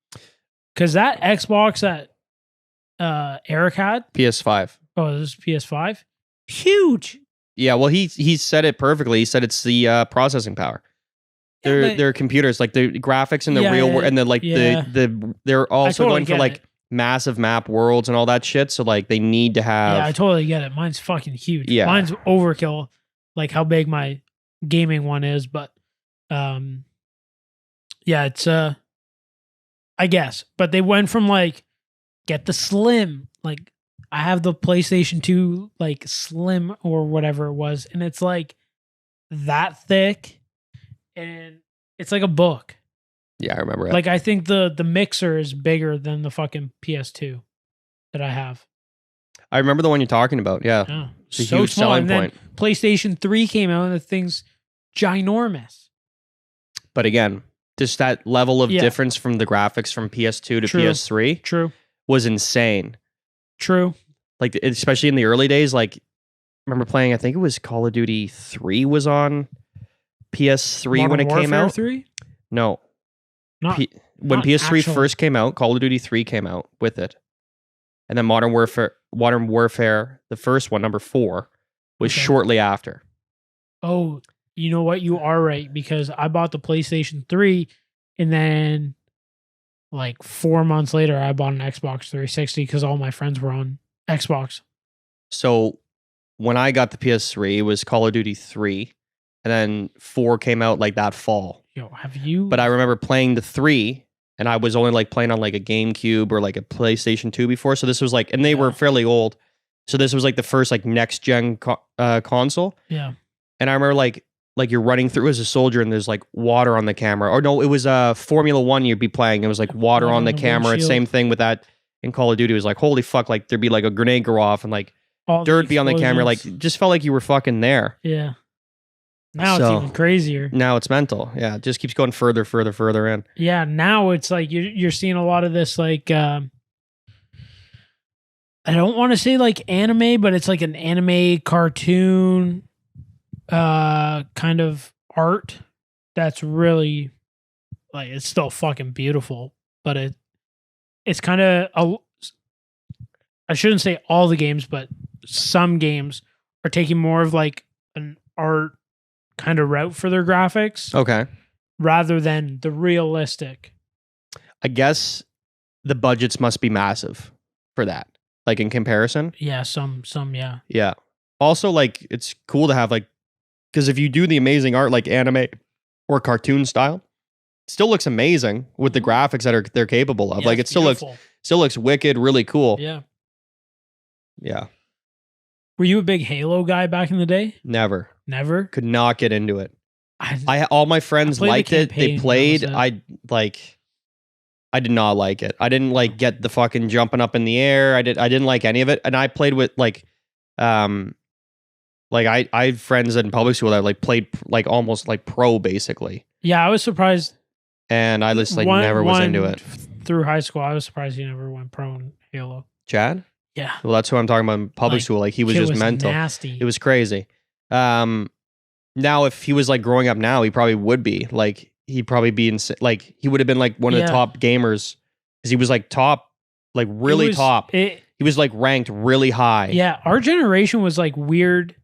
Because that Xbox that Eric had, PS5. Oh, this is PS5. Huge. Yeah, well, he said it perfectly. He said it's the processing power. Their computers, like the graphics in the real world, and then like they're also totally going for like massive map worlds and all that shit. So like they need to have. Yeah, I totally get it. Mine's fucking huge. Yeah, mine's overkill, like how big my gaming one is. But yeah, it's I guess. But they went from like get the slim, like I have the PlayStation 2 like slim or whatever it was, and it's like that thick, and it's like a book. Yeah, I remember it. Like I think the mixer is bigger than the fucking PS2 that I have. I remember the one you're talking about. Yeah, oh, it's a so huge small. selling And then point. PlayStation 3 came out, and the thing's ginormous. But again, just that level of difference from the graphics from PS2 to PS3 was insane. True. Like, especially in the early days, like, I remember playing, I think it was Call of Duty 3 was on PS3 when it came out. 3? No. When PS3 first came out, Call of Duty 3 came out with it. And then Modern Warfare, the first one, number 4, was shortly after. Oh, you know what? You are right, because I bought the PlayStation 3, and then like 4 months later, I bought an Xbox 360 because all my friends were on Xbox. So when I got the PS3, it was Call of Duty 3, and then 4 came out like that fall. Yo, have you? But I remember playing the 3, and I was only like playing on like a GameCube or like a PlayStation 2 before. So this was like, and they were fairly old. So this was like the first like next gen console. Yeah. And I remember like you're running through as a soldier, and there's like water on the camera. Or no, it was Formula 1 you'd be playing. It was like water on the camera. And same thing with that in Call of Duty. It was like, holy fuck, like there'd be like a grenade go off and like all dirt be on the camera. Like just felt like you were fucking there. Yeah. Now it's even crazier. Now it's mental. Yeah, it just keeps going further in. Yeah, now it's like you're seeing a lot of this like I don't want to say like anime, but it's like an anime cartoon kind of art that's really like, it's still fucking beautiful, but it's kind of I shouldn't say all the games, but some games are taking more of like an art kind of route for their graphics. Okay. Rather than the realistic. I guess the budgets must be massive for that. Like in comparison. Yeah, some, yeah. Yeah. Also, like, it's cool to have like, because if you do the amazing art like anime or cartoon style, it still looks amazing with the graphics that they're capable of. Yeah, like it still looks wicked, really cool. Yeah. Yeah. Were you a big Halo guy back in the day? Never. Could not get into it. All my friends liked it. They played. I did not like it. I didn't like get the fucking jumping up in the air. I didn't like any of it. And I played with I had friends in public school that like played like almost like pro basically. Yeah, I was surprised. And I just like never was into it. Through high school, I was surprised he never went pro in Halo. Chad? Yeah. Well, that's who I'm talking about in public school. Like he was just mental. Nasty. It was crazy. Now if he was like growing up now, he probably would be like, he'd probably be like, he would have been like one of the top gamers because he was like top, like really top. He was like ranked really high. Yeah. Our generation was like weird.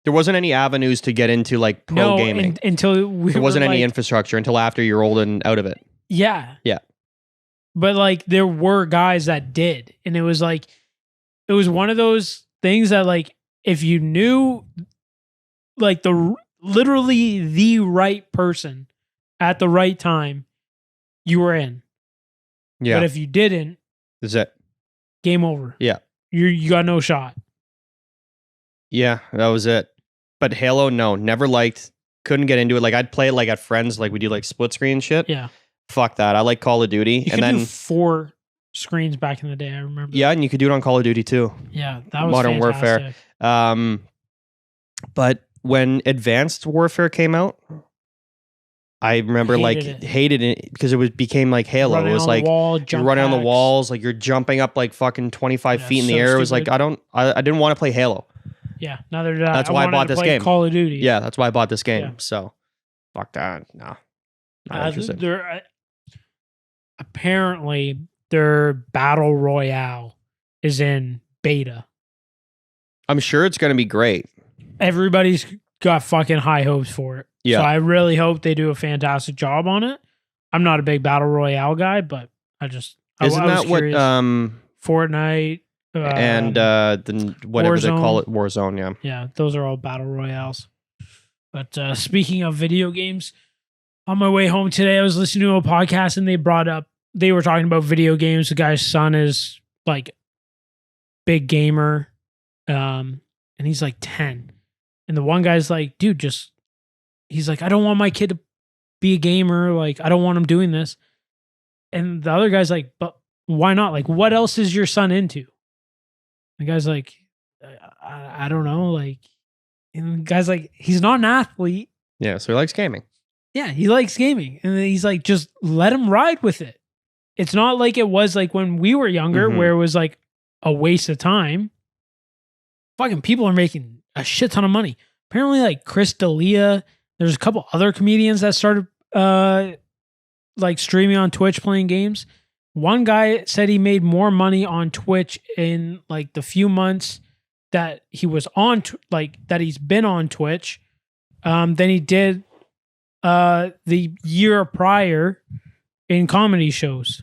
There wasn't any avenues to get into like pro gaming until there wasn't any infrastructure until after you're old and out of it. Yeah. Yeah. But like there were guys that did, and it was one of those things that like if you knew like literally the right person at the right time, you were in. Yeah. But if you didn't, that's it. Game over. Yeah. You got no shot. Yeah, that was it. But Halo, no, never liked. Couldn't get into it. Like I'd play it like at friends, like we do like split screen shit. Yeah. Fuck that. I like Call of Duty. You could do 4 screens back in the day, I remember. Yeah, and you could do it on Call of Duty too. Yeah, that was Modern fantastic. Warfare. But when Advanced Warfare came out, I remember hated it because became like Halo. It was like you're running on the walls, like you're jumping up like fucking 25 feet in the air. It was like I didn't want to play Halo. Yeah, neither did I. That's why I bought this game. Call of Duty. Yeah, that's why I bought this game. Yeah. So, fuck that. No, not interested. Apparently, their battle royale is in beta. I'm sure it's going to be great. Everybody's got fucking high hopes for it. Yeah. So I really hope they do a fantastic job on it. I'm not a big battle royale guy, but Isn't that what Fortnite and the whatever they call it, Warzone? Yeah. Yeah, those are all battle royales. But speaking of video games, on my way home today, I was listening to a podcast and they were talking about video games. The guy's son is like big gamer, and he's like 10. And the one guy's like, dude, he's like, I don't want my kid to be a gamer. Like, I don't want him doing this. And the other guy's like, but why not? Like, what else is your son into? The guy's like, I don't know. Like, and the guy's like, he's not an athlete. Yeah, so he likes gaming. Yeah, he likes gaming. And then he's like, just let him ride with it. It's not like it was like when we were younger, where it was like a waste of time. Fucking people are making a shit ton of money. Apparently, like Chris D'Elia, there's a couple other comedians that started like streaming on Twitch playing games. One guy said he made more money on Twitch in like the few months that he was on, that he's been on Twitch, than he did the year prior in comedy shows.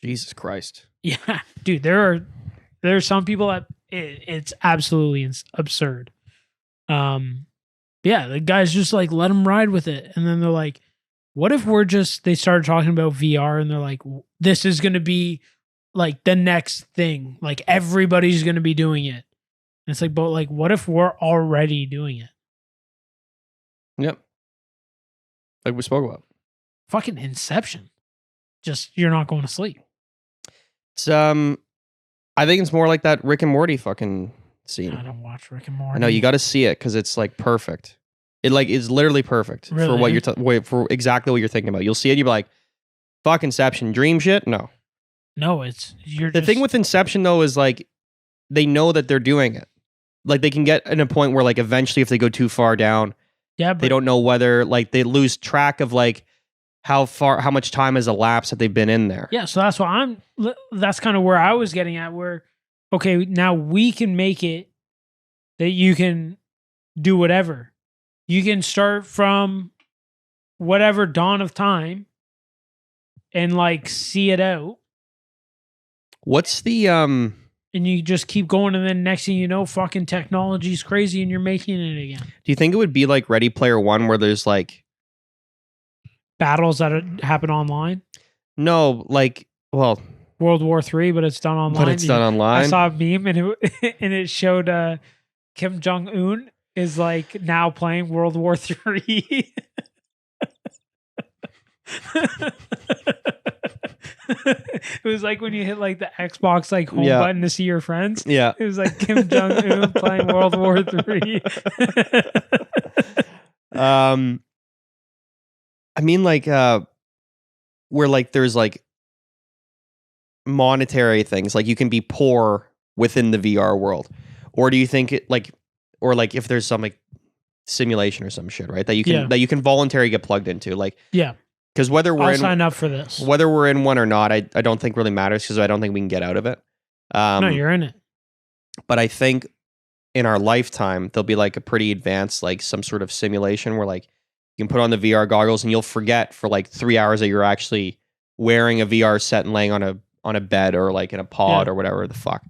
Jesus Christ. Yeah, dude, there are some people that it's absolutely absurd. Yeah, the guys just like let them ride with it, and then they're like, what if they started talking about VR and they're like, this is going to be like the next thing. Like everybody's going to be doing it. And it's like, but like, what if we're already doing it? Yep. Like we spoke about. Fucking Inception. Just, you're not going to sleep. It's, I think it's more like that Rick and Morty fucking scene. I don't watch Rick and Morty. I know, you got to see it because it's like perfect. It like is literally perfect for what you're for exactly what you're thinking about. You'll see it, you'll be like, "Fuck Inception, dream shit." No, the thing with Inception though is like they know that they're doing it. Like they can get in a point where like eventually, if they go too far down, they don't know whether like they lose track of like how much time has elapsed that they've been in there. Yeah, so that's kind of where I was getting at. Where okay, now we can make it that you can do whatever. You can start from whatever dawn of time and like see it out. What's the and you just keep going, and then next thing you know, fucking technology's crazy and you're making it again. Do you think it would be like Ready Player One where there's like battles that happen online? No, like World War III, but it's done online. I saw a meme and it showed Kim Jong-un is like now playing World War III. It was like when you hit like the Xbox like home button to see your friends. Yeah. It was like Kim Jong-un playing World War III. I mean like where like there's like monetary things, like you can be poor within the VR world. Or do you think it like, or like if there's some like simulation or some shit, right? That you can voluntarily get plugged into, like because I'll sign up for this. Whether we're in one or not, I don't think really matters because I don't think we can get out of it. No, you're in it. But I think in our lifetime there'll be like a pretty advanced like some sort of simulation where like you can put on the VR goggles and you'll forget for like 3 hours that you're actually wearing a VR set and laying on a bed or like in a pod or whatever the fuck.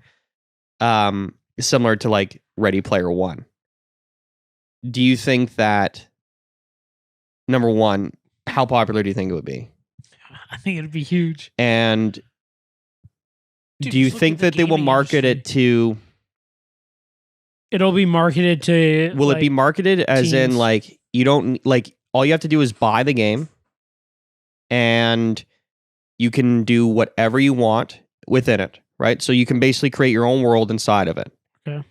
Similar to like Ready Player One. Do you think that, number one, how popular do you think it would be? I think it'd be huge. And do you think that they will market it to... It'll be marketed to... Will it be marketed as in like, you don't, like, all you have to do is buy the game and you can do whatever you want within it, right? So you can basically create your own world inside of it. Okay.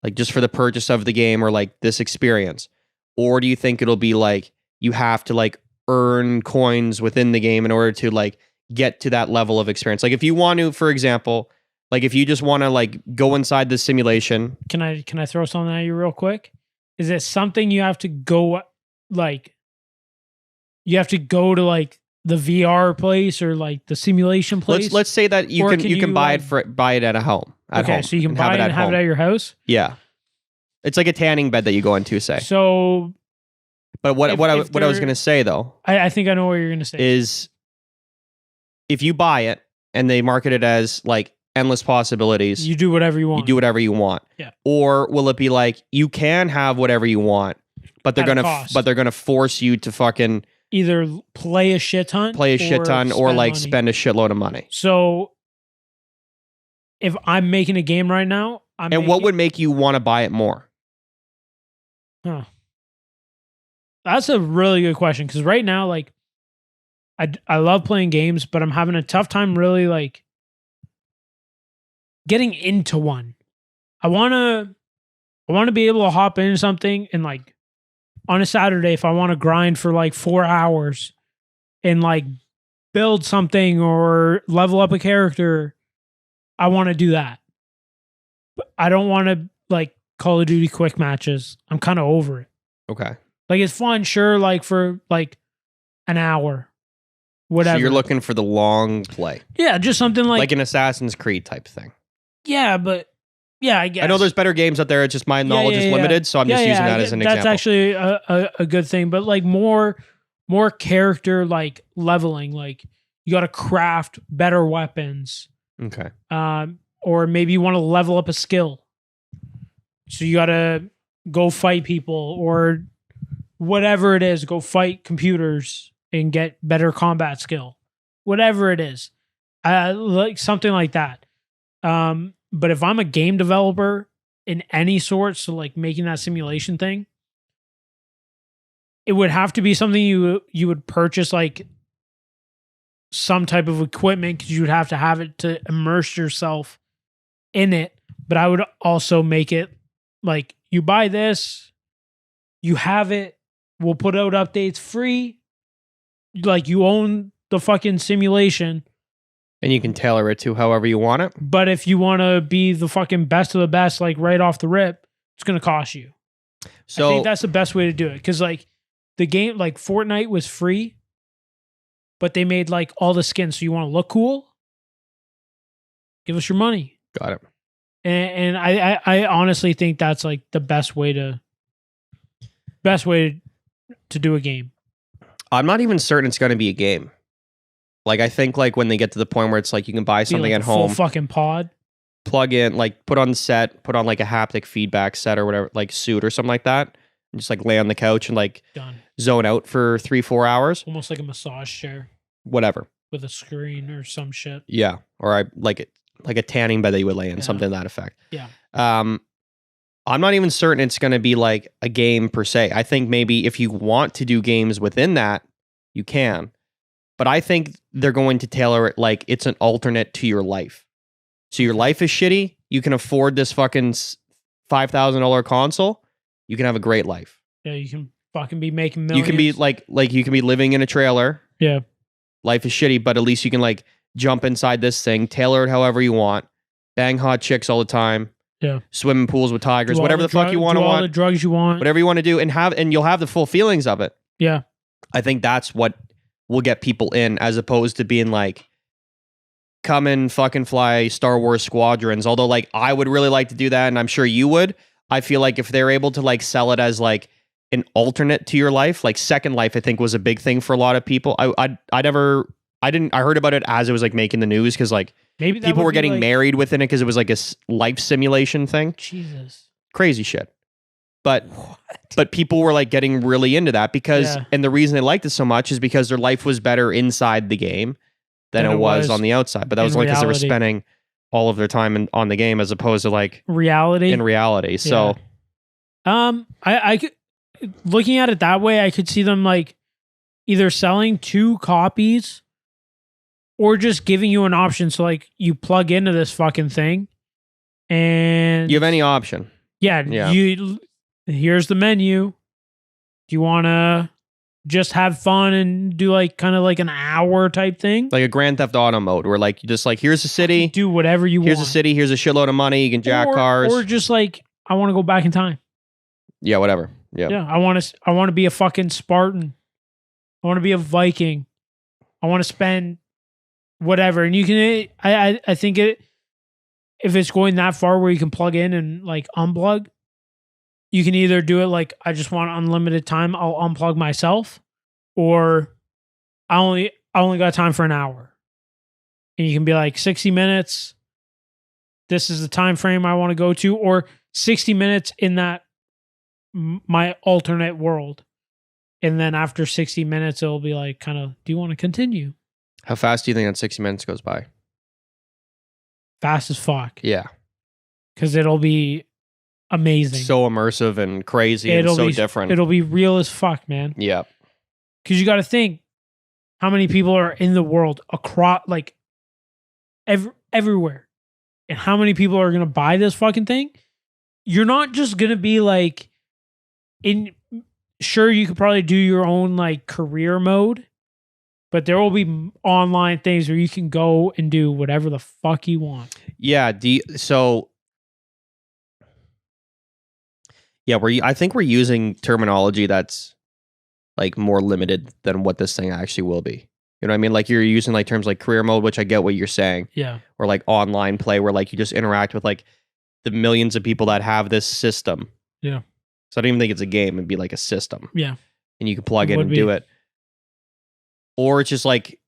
Like just for the purchase of the game or like this experience? Or do you think it'll be like you have to like earn coins within the game in order to like get to that level of experience? Like if you want to, for example, like if you just want to like go inside the simulation. Can I throw something at you real quick? Is it something you have to go like you have to go to like the VR place or like the simulation place? Let's say that you Or can can you can you, buy like- it buy it at a home. At okay, home, so you can buy have it and have it at your house. Yeah, it's like a tanning bed that you go into. Say, So but what if what I was they're- gonna say though I think I know what you're gonna say. is if you buy it and they market it as like endless possibilities, You do whatever you want. you do whatever you want. Yeah. Or will it be like you can have whatever you want, but they're At a gonna cost. force you to fucking Either play a shit ton, or like money. spend a shitload of money. So if I'm making a game right now, What would make you want to buy it more? That's a really good question because right now, like, I love playing games, but I'm having a tough time really like getting into one. I wanna be able to hop into something and like on a Saturday if I want to grind for like 4 hours and like build something or level up a character, I want to do that. But I don't want to like Call of Duty quick matches. I'm kind of over it. Okay. Like it's fun, sure, like for like an hour. Whatever. So you're looking for the long play. Yeah, just something Like an Assassin's Creed type thing. yeah, but yeah, I guess. I know there's better games out there. It's just my knowledge is limited, so I'm just using that as an example. That's actually a good thing, but like more character like leveling, like you got to craft better weapons. Okay. Or maybe you want to level up a skill. So you got to go fight people or whatever it is, go fight computers and get better combat skill. Whatever it is. Like something like that. But if I'm a game developer in any sort, so like making that simulation thing, it would have to be something you would purchase like some type of equipment because you would have to have it to immerse yourself in it. But I would also make it like you buy this, you have it, we'll put out updates free. Like you own the fucking simulation. And you can tailor it to however you want it. But if you want to be the fucking best of the best, like right off the rip, it's going to cost you. So I think that's the best way to do it. Because like the game, like Fortnite was free, but they made like all the skins. So you want to look cool? Give us your money. Got it. And I honestly think that's like the best way to do a game. I'm not even certain it's going to be a game. Like I think like when they get to the point where it's like you can buy something like at home, full fucking pod, plug in, like put on the set, put on like a haptic feedback set or whatever, like suit or something like that, and just like lay on the couch and like done. Zone out for 3-4 hours. Almost like a massage chair Whatever. with a screen or some shit. Yeah. Or I like it like a tanning bed that you would lay in, Yeah. something to that effect. Yeah. I'm not even certain it's going to be like a game per se. I think maybe if you want to do games within that, you can. But I think they're going to tailor it like it's an alternate to your life. So your life is shitty. You can afford this fucking $5,000 console. You can have a great life. Yeah, you can fucking be making millions. You can be like you can be living in a trailer. Yeah. Life is shitty, but at least you can like jump inside this thing, tailor it however you want, bang hot chicks all the time. Yeah. Swim in pools with tigers, Do all whatever the fuck you want do to all want. the drugs you want. Whatever you want to do and you'll have the full feelings of it. Yeah. I think that's what will get people in as opposed to being like come and fucking fly Star Wars squadrons. Although like I would really like to do that and I'm sure you would. I feel like if they're able to like sell it as like an alternate to your life, like Second Life I think was a big thing for a lot of people. I heard about it as it was like making the news because like Maybe that people would were be, getting like, married within it because it was like a life simulation thing. Jesus. Crazy shit. But people were like getting really into that because and the reason they liked it so much is because their life was better inside the game than it was on the outside. But that was only because they were spending all of their time on the game as opposed to like reality. In reality. So I could, looking at it that way, I could see them like either selling 2 copies or just giving you an option. So like you plug into this fucking thing and you have any option. Yeah. Here's the menu. Do you want to just have fun and do like kind of like an hour type thing? Like a Grand Theft Auto mode where like you just like, here's a city. Do whatever you want. Here's a city. Here's a shitload of money. You can jack cars. Or just like, I want to go back in time. Yeah, whatever. Yeah. Yeah. I want to be a fucking Spartan. I want to be a Viking. I want to spend whatever. And you can, I think if it's going that far where you can plug in and like unplug, you can either do it like, I just want unlimited time, I'll unplug myself, or I only got time for an hour. And you can be like 60 minutes. This is the time frame I want to go to, or 60 minutes in that my alternate world. And then after 60 minutes, it'll be like kind of, do you want to continue? How fast do you think that 60 minutes goes by? Fast as fuck. Yeah. Because it'll be amazing. So immersive and crazy and so different. It'll be real as fuck, man. Yeah. Because you got to think how many people are in the world across, like everywhere. And how many people are going to buy this fucking thing? You're not just going to be like sure, you could probably do your own like career mode, but there will be online things where you can go and do whatever the fuck you want. Yeah. I think we're using terminology that's like more limited than what this thing actually will be. You know what I mean? Like you're using like terms like career mode, which I get what you're saying. Yeah. Or like online play where like you just interact with like the millions of people that have this system. Yeah. So I don't even think it's a game. It'd be like a system. Yeah. And you can plug in and do it. Or it's just like,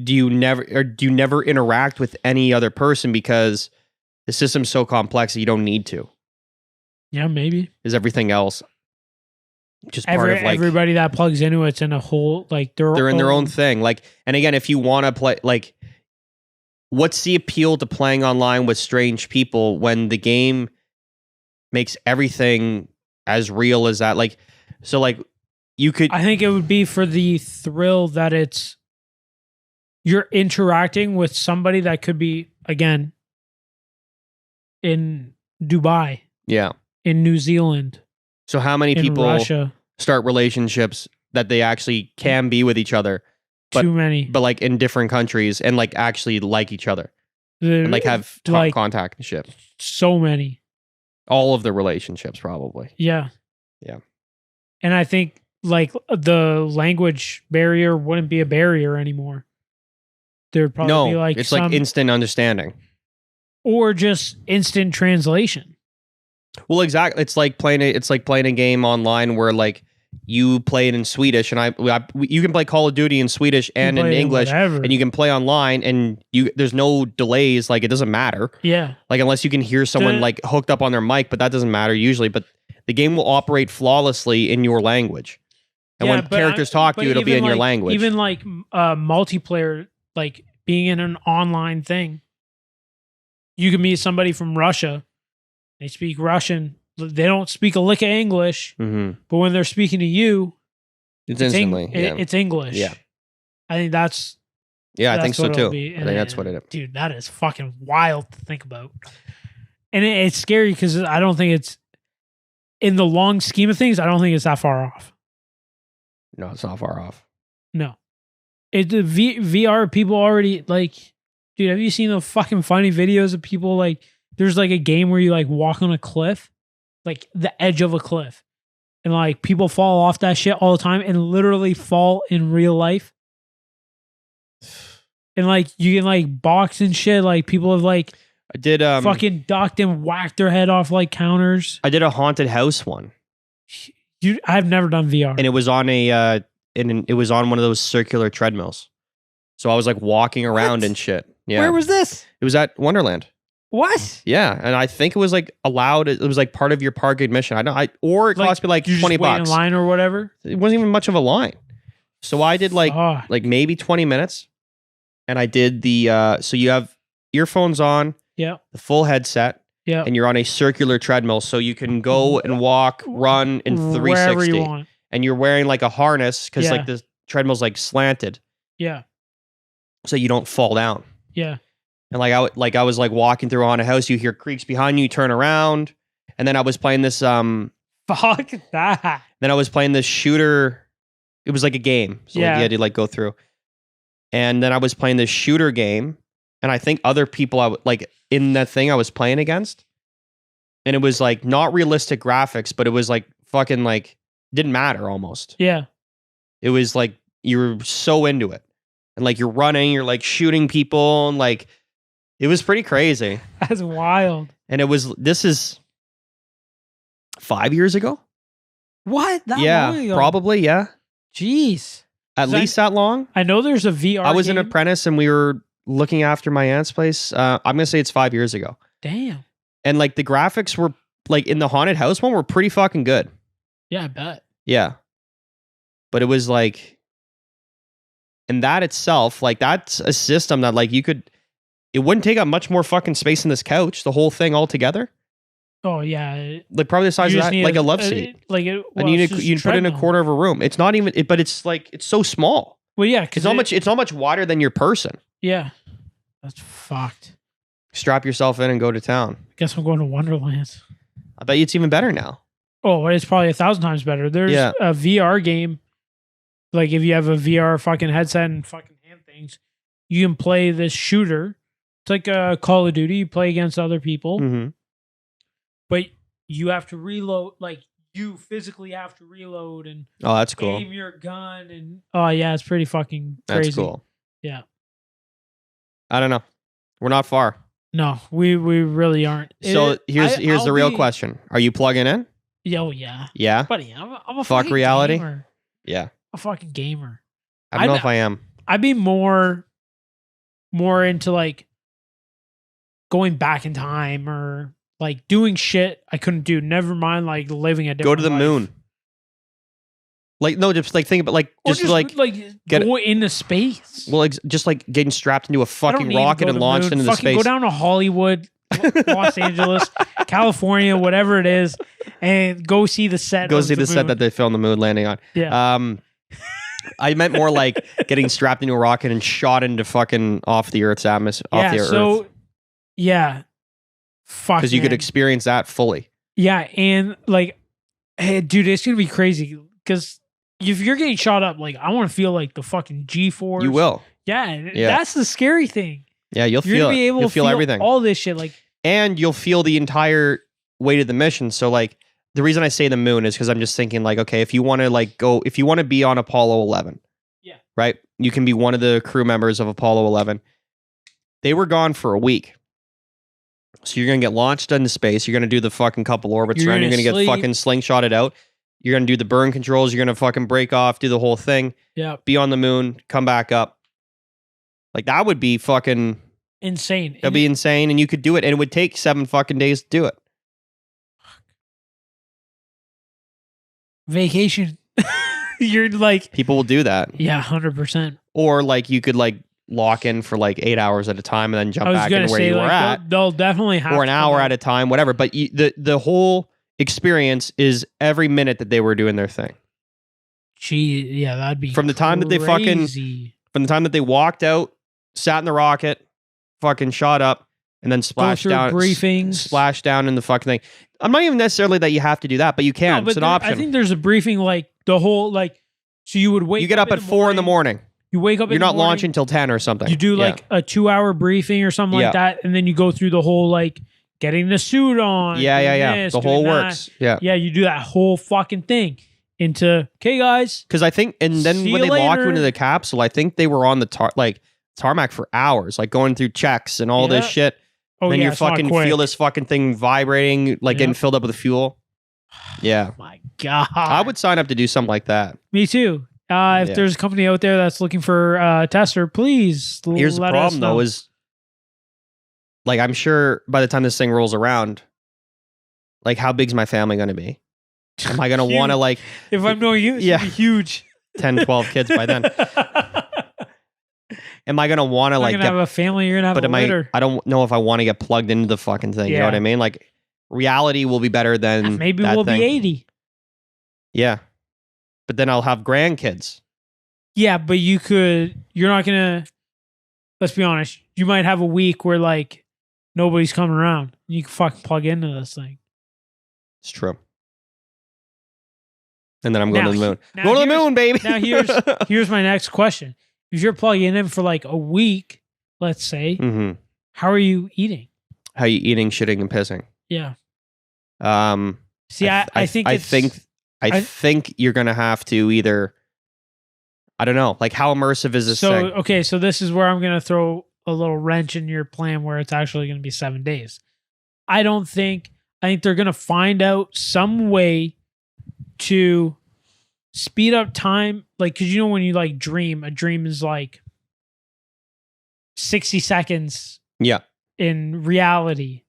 do you never interact with any other person because the system's so complex that you don't need to? Yeah, maybe. Is everything else just part of like everybody that plugs into it's in a whole like they're in their own thing. Like, and again, if you want to play, like, what's the appeal to playing online with strange people when the game makes everything as real as that? Like, so like you could. I think it would be for the thrill that you're interacting with somebody that could be again in Dubai. Yeah. In New Zealand. So how many people Russia. Start relationships that they actually can be with each other? But, too many. But like in different countries and like actually like each other. And like have like, contact and shit. So many. All of the relationships probably. Yeah. Yeah. And I think like the language barrier wouldn't be a barrier anymore. There'd probably be like it's like instant understanding. Or just instant translation. Well, exactly. It's like playing a game online where like you play it in Swedish and you can play Call of Duty in Swedish and in English and you can play online and there's no delays. Like it doesn't matter. Yeah. Like unless you can hear someone like hooked up on their mic, but that doesn't matter usually. But the game will operate flawlessly in your language. And when characters talk to you, it'll be in your language. Even like multiplayer, like being in an online thing, you can meet somebody from Russia. They speak Russian. They don't speak a lick of English, but when they're speaking to you, it's instantly. It's English. Yeah, I think that's. Yeah, I think so too. I think that's what it is. Dude, that is fucking wild to think about, and it's scary because I don't think it's in the long scheme of things. I don't think it's that far off. No, it's not far off. No, VR people already like. Dude, have you seen the fucking funny videos of people like? There's like a game where you like walk on a cliff, like the edge of a cliff. And like people fall off that shit all the time and literally fall in real life. And like you can like box and shit. Like people have like I did fucking ducked and whacked their head off like counters. I did a haunted house one. I've never done VR. And it was on it was on one of those circular treadmills. So I was like walking around and shit. Yeah. Where was this? It was at Wonderland. What? Yeah, and I think it was like allowed. It was like part of your park admission. Or it cost me like $20 in line or whatever. It wasn't even much of a line. So I did like maybe 20 minutes, and I did the. So you have earphones on, yeah, the full headset, yeah, and you're on a circular treadmill, so you can go and walk, run in 360, wherever you want. And you're wearing like a harness because like the treadmill's like slanted. Yeah. So you don't fall down. Yeah. And like I was like walking through on a house, you hear creaks behind you, turn around, and then I was playing this fuck that. Then I was playing this shooter. It was like a game, so like, you had to like go through. And then I was playing this shooter game, and I think other people like in that thing I was playing against, and it was like not realistic graphics, but it was like fucking like didn't matter almost. Yeah, it was like you were so into it. And like you're running, you're like shooting people, and like it was pretty crazy. That's wild. And this is 5 years ago? What? That Yeah, long ago? probably, yeah. Jeez. At least that long. I know there's a VR I was an game. apprentice and we were looking after my aunt's place. I'm going to say it's 5 years ago. Damn. And like the graphics were like in the haunted house one were pretty fucking good. Yeah, I bet. Yeah. But it was like, and that itself, like that's a system that like it wouldn't take up much more fucking space in this couch, the whole thing all together. Oh yeah. Like probably the size of that, like a love seat. And you put in a quarter of a room. It's not even, but it's like, it's so small. Well, yeah. It's not much wider than your person. Yeah. That's fucked. Strap yourself in and go to town. Guess I'm going to Wonderland. I bet you it's even better now. Oh, it's probably 1,000 times better. There's a VR game. Like if you have a VR fucking headset and fucking hand things, you can play this shooter. It's like a Call of Duty. You play against other people. Mm-hmm. But you have to reload, like you physically have to reload and that's cool. Aim your gun and yeah, it's pretty fucking crazy. That's cool. Yeah. I don't know. We're not far. No, we really aren't. So here's the real question. Are you plugging in? Oh yeah. Yeah. Buddy, I'm a fuck fucking reality. Gamer. Yeah. A fucking gamer. I don't know if I am. I'd be more into like going back in time or like doing shit I couldn't do. Never mind like living a different Go to the life. moon. Like no, just like think about like just like go into space. Well, just like getting strapped into a fucking rocket and launched into the space. Go down to Hollywood, Los Angeles, California, whatever it is, and go see the set. Go see the set that they filmed the moon landing on. Yeah. I meant more like getting strapped into a rocket and shot into fucking off the Earth's atmosphere. Earth. Yeah. Fuck. Because you could experience that fully. Yeah, and like, hey, dude, it's gonna be crazy because if you're getting shot up, like I want to feel like the fucking G-force. You will. Yeah, that's the scary thing. Yeah, you'll feel it. You'll feel everything. All this shit, like, and you'll feel the entire weight of the mission. So, like, the reason I say the moon is because I'm just thinking, like, okay, if you want to be on Apollo 11, yeah, right, you can be one of the crew members of Apollo 11. They were gone for a week. So you're gonna get launched into space. You're gonna do the fucking couple orbits around. You're gonna get fucking slingshotted out. You're gonna do the burn controls. You're gonna fucking break off, do the whole thing. Yeah. Be on the moon, come back up. Like that would be fucking insane. That'd be insane, and you could do it, and it would take 7 fucking days to do it. Vacation. You're like people will do that. Yeah, 100%. Or like you could like lock in for like 8 hours at a time and then jump back into where you were at. They'll definitely have or an hour at a time, whatever. But the whole experience is every minute that they were doing their thing. Gee, yeah, that'd be from the time that they from the time that they walked out, sat in the rocket, fucking shot up, and then splashed down briefings, splash down in the fucking thing. I'm not even necessarily that you have to do that, but you can. It's an option. I think there's a briefing like the whole like. So you would wake. You get up at 4 in the morning. You wake up. You're not launching until 10 or something. You do like a 2-hour briefing or something like that, and then you go through the whole like getting the suit on. Yeah. The whole works. Yeah. Yeah, you do that whole fucking thing into okay, guys. Because I think, and then when they lock you into the capsule, I think they were on the tarmac for hours, like going through checks and all this shit. Oh, then yeah, you fucking feel this fucking thing vibrating, like getting filled up with fuel. Yeah. Oh my God. I would sign up to do something like that. Me too. If there's a company out there that's looking for a tester, please Here's the problem, though, is like, I'm sure by the time this thing rolls around, like, how big's my family going to be? Am I going to want to, like... If I'm knowing you, it's huge. 10, 12 kids by then. Am I going to want to, like... You're going to have a family, you're going to have a litter. I don't know if I want to get plugged into the fucking thing, you know what I mean? Like, reality will be better than maybe we'll be 80. Yeah. But then I'll have grandkids. Yeah, but you're not going to... Let's be honest. You might have a week where, like, nobody's coming around. You can fucking plug into this thing. It's true. And then I'm going to the moon. Go to the moon, baby. Now here's my next question. If you're plugging in for like a week, let's say, how are you eating? How are you eating, shitting, and pissing? Yeah. See, I think you're gonna have to either. I don't know. Like, how immersive is this thing? Okay, so this is where I'm going to throw a little wrench in your plan where it's actually going to be 7 days. I think they're going to find out some way to speed up time. Like, because when you like dream, a dream is like 60 seconds. Yeah. In reality,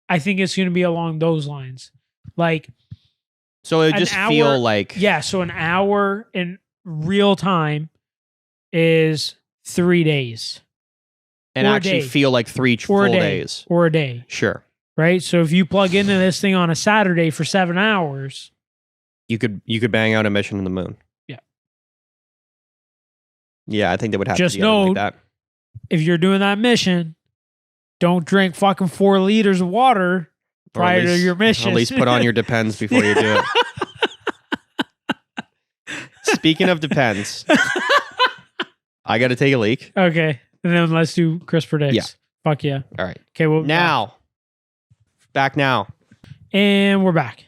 I think it's going to be along those lines. Like, so it just feel like, yeah. So an hour in real time is 3 days. And actually feel like 3 full days. Or a day. Sure. Right? So if you plug into this thing on a Saturday for 7 hours, you could bang out a mission on the moon. Yeah. Yeah, I think they would have just to do know like that. If you're doing that mission, don't drink fucking 4 liters of water prior to your mission. At least put on your Depends before you do it. Speaking of Depends, I got to take a leak. Okay. And then let's do Chris Predicts. Yeah. Fuck yeah. All right. Okay, well, back now. And we're back.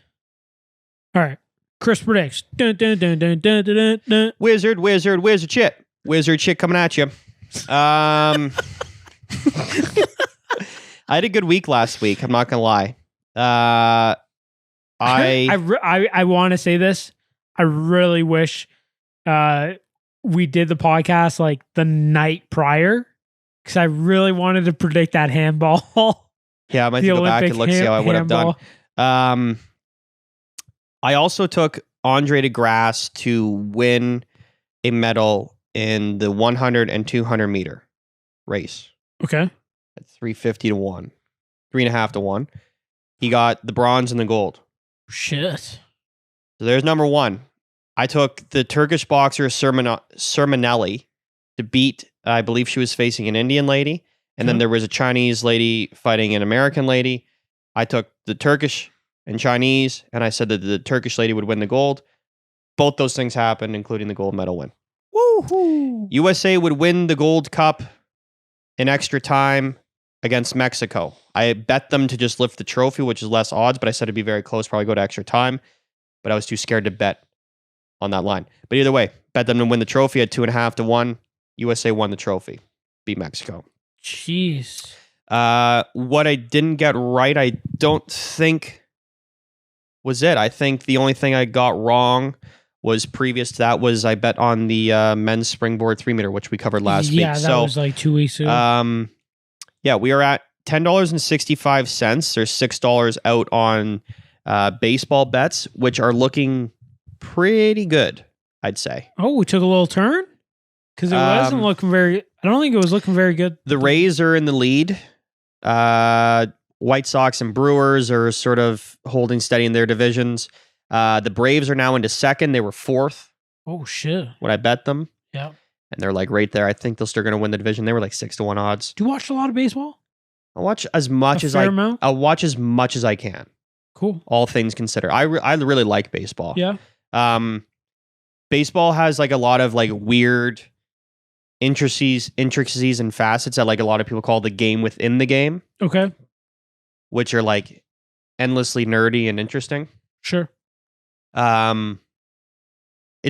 All right. Chris Predicts. Dun, dun, dun, dun, dun, dun, dun. Wizard shit. Wizard shit coming at you. I had a good week last week. I'm not gonna lie. I want to say this. I really wish we did the podcast like the night prior because I really wanted to predict that handball. Yeah, I might go back and look see how I would have done. I also took Andre DeGrasse to win a medal in the 100 and 200 meter race. Okay. At 350 to 1. 3.5 to 1. He got the bronze and the gold. Shit. So there's number 1. I took the Turkish boxer Sermanelli to beat, I believe she was facing an Indian lady. And then there was a Chinese lady fighting an American lady. I took the Turkish and Chinese, and I said that the Turkish lady would win the gold. Both those things happened, including the gold medal win. Woohoo! USA would win the gold cup in extra time against Mexico. I bet them to just lift the trophy, which is less odds, but I said it'd be very close, probably go to extra time. But I was too scared to bet on that line. But either way, bet them to win the trophy at 2.5 to 1. USA won the trophy. Beat Mexico. Jeez. What I didn't get right, I don't think was it. I think the only thing I got wrong was previous to that was I bet on the men's springboard 3 meter, which we covered last week. Yeah, that was like 2 weeks ago. Yeah, we are at $10.65. There's $6 out on baseball bets, which are looking pretty good, I'd say. Oh, we took a little turn? Because it wasn't looking very... I don't think it was looking very good. The Rays are in the lead. White Sox and Brewers are sort of holding steady in their divisions. The Braves are now into second. They were 4th. Oh, shit. When I bet them. Yeah. And they're like right there. I think they're still going to win the division. They were like 6 to 1 odds. Do you watch a lot of baseball? I watch as much as I'll watch as much as I can. Cool. All things considered. I really like baseball. Yeah. Baseball has like a lot of like weird intricacies and facets that like a lot of people call the game within the game. Okay. Which are like endlessly nerdy and interesting. Sure. It's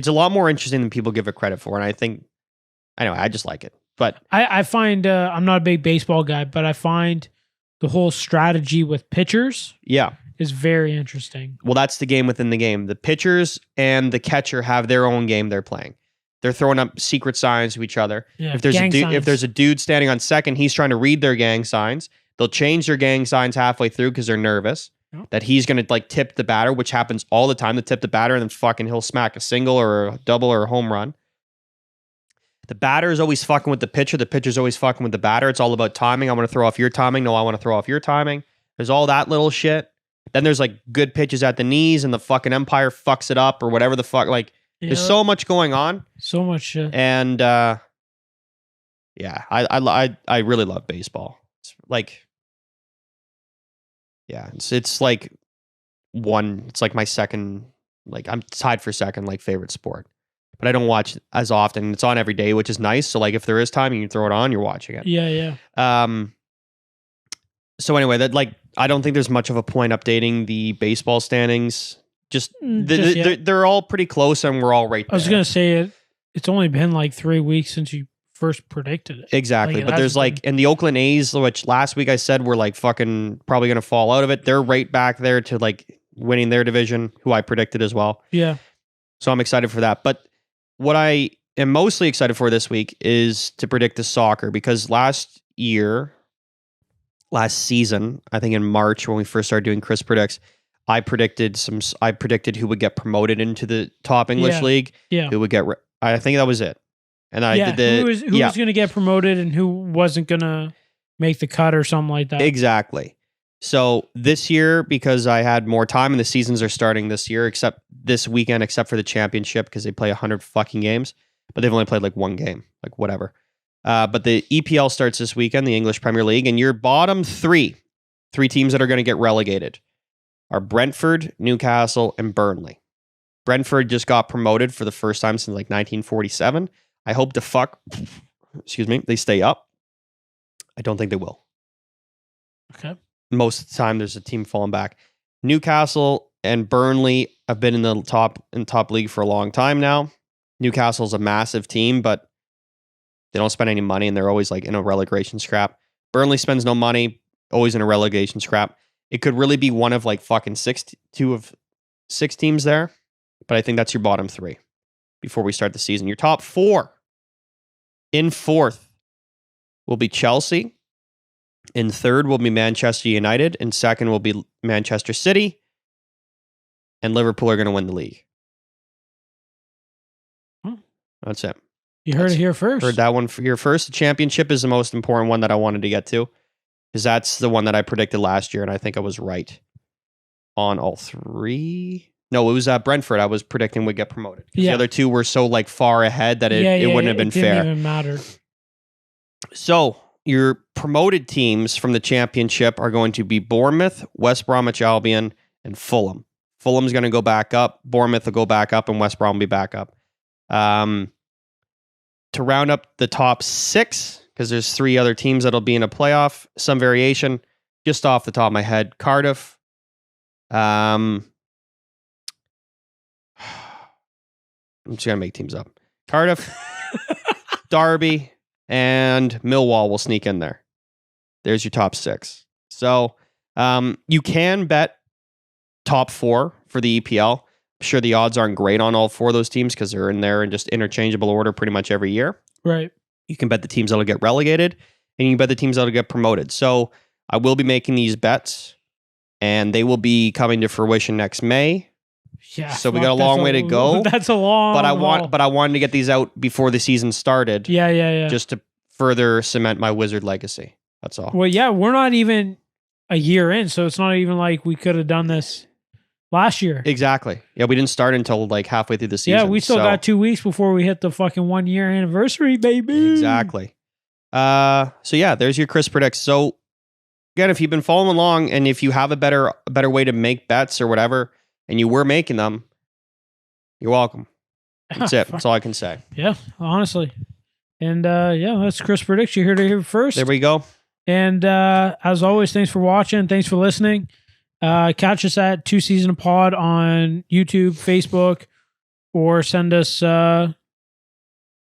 a lot more interesting than people give it credit for, and I think anyway, I just like it. But I find I'm not a big baseball guy, but I find the whole strategy with pitchers is very interesting. Well, that's the game within the game. The pitchers and the catcher have their own game they're playing. They're throwing up secret signs to each other. Yeah, if there's a dude standing on second, he's trying to read their gang signs. They'll change their gang signs halfway through because they're nervous that he's going to like tip the batter, which happens all the time. To tip the batter and then fucking he'll smack a single or a double or a home run. The batter is always fucking with the pitcher. The pitcher's always fucking with the batter. It's all about timing. I want to throw off your timing. No, I want to throw off your timing. There's all that little shit. Then there's like good pitches at the knees and the fucking umpire fucks it up or whatever the fuck. Like there's so much going on. So much shit. And yeah, I really love baseball. It's like, yeah, it's like it's like my second, like I'm tied for second, like favorite sport. But I don't watch as often. It's on every day, which is nice. So like if there is time, you can throw it on, you're watching it. Yeah. So anyway, that like I don't think there's much of a point updating the baseball standings. They're all pretty close and we're all right there. I was gonna say it. It's only been like 3 weeks since you first predicted it. Exactly. Like, But there's like, and the Oakland A's, which last week I said were like fucking probably going to fall out of it. They're right back there to like winning their division, who I predicted as well. Yeah. So I'm excited for that. But what I am mostly excited for this week is to predict the soccer, because last season, I think in March when we first started doing Chris Predicts, I predicted who would get promoted into the top English league. Yeah. Who would get, I think that was it. And I did the, who was going to get promoted and who wasn't going to make the cut or something like that. Exactly. So this year, because I had more time and the seasons are starting this year, except this weekend, except for the championship, because they play 100 fucking games, but they've only played like one game, like whatever. But the EPL starts this weekend, the English Premier League, and your bottom three teams that are going to get relegated are Brentford, Newcastle, and Burnley. Brentford just got promoted for the first time since like 1947. I hope they stay up. I don't think they will. Okay. Most of the time, there's a team falling back. Newcastle and Burnley have been in the top league for a long time now. Newcastle's a massive team, but they don't spend any money, and they're always like in a relegation scrap. Burnley spends no money, always in a relegation scrap. It could really be one of like fucking two of six teams there, but I think that's your bottom three before we start the season. Your top four. In fourth will be Chelsea. In third will be Manchester United. In second will be Manchester City. And Liverpool are going to win the league. That's it. You heard it here first. Heard that one for your first. The championship is the most important one that I wanted to get to, because that's the one that I predicted last year, and I think I was right on all three. No, it was Brentford. I was predicting would get promoted. The other two were so like far ahead that it wouldn't have been fair. It didn't even matter. So your promoted teams from the championship are going to be Bournemouth, West Bromwich Albion, and Fulham. Fulham's going to go back up. Bournemouth will go back up, and West Brom will be back up. To round up the top six, because there's three other teams that'll be in a playoff, some variation, just off the top of my head, Cardiff. I'm just going to make teams up. Cardiff, Derby, and Millwall will sneak in there. There's your top six. So you can bet top four for the EPL. I'm sure the odds aren't great on all four of those teams because they're in there in just interchangeable order pretty much every year. Right. You can bet the teams that'll get relegated, and you can bet the teams that'll get promoted. So I will be making these bets, and they will be coming to fruition next May. Yeah. So we got a long way to go. That's a long. But I wanted to get these out before the season started. Yeah. Just to further cement my Wizard legacy. That's all. Well, yeah, we're not even a year in, so it's not even like we could have done this last year. Exactly. Yeah, we didn't start until like halfway through the season. Yeah, we still got 2 weeks before we hit the fucking 1 year anniversary, baby. Exactly. So yeah, there's your Chris Predicts. So again, if you've been following along and if you have a better way to make bets or whatever, and you were making them, you're welcome. That's it. That's all I can say. Yeah, honestly. And yeah, that's Chris Predicts. You heard it here first. There we go. And as always, thanks for watching. Thanks for listening. Catch us at 2 Season Pod on YouTube, Facebook, or send us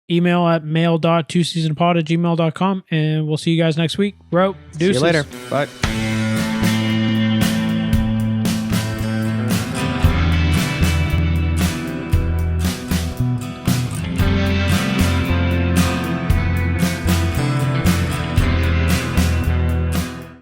email at mail.2seasonpod@gmail.com. And we'll see you guys next week. Bro, deuces. See you later. Bye.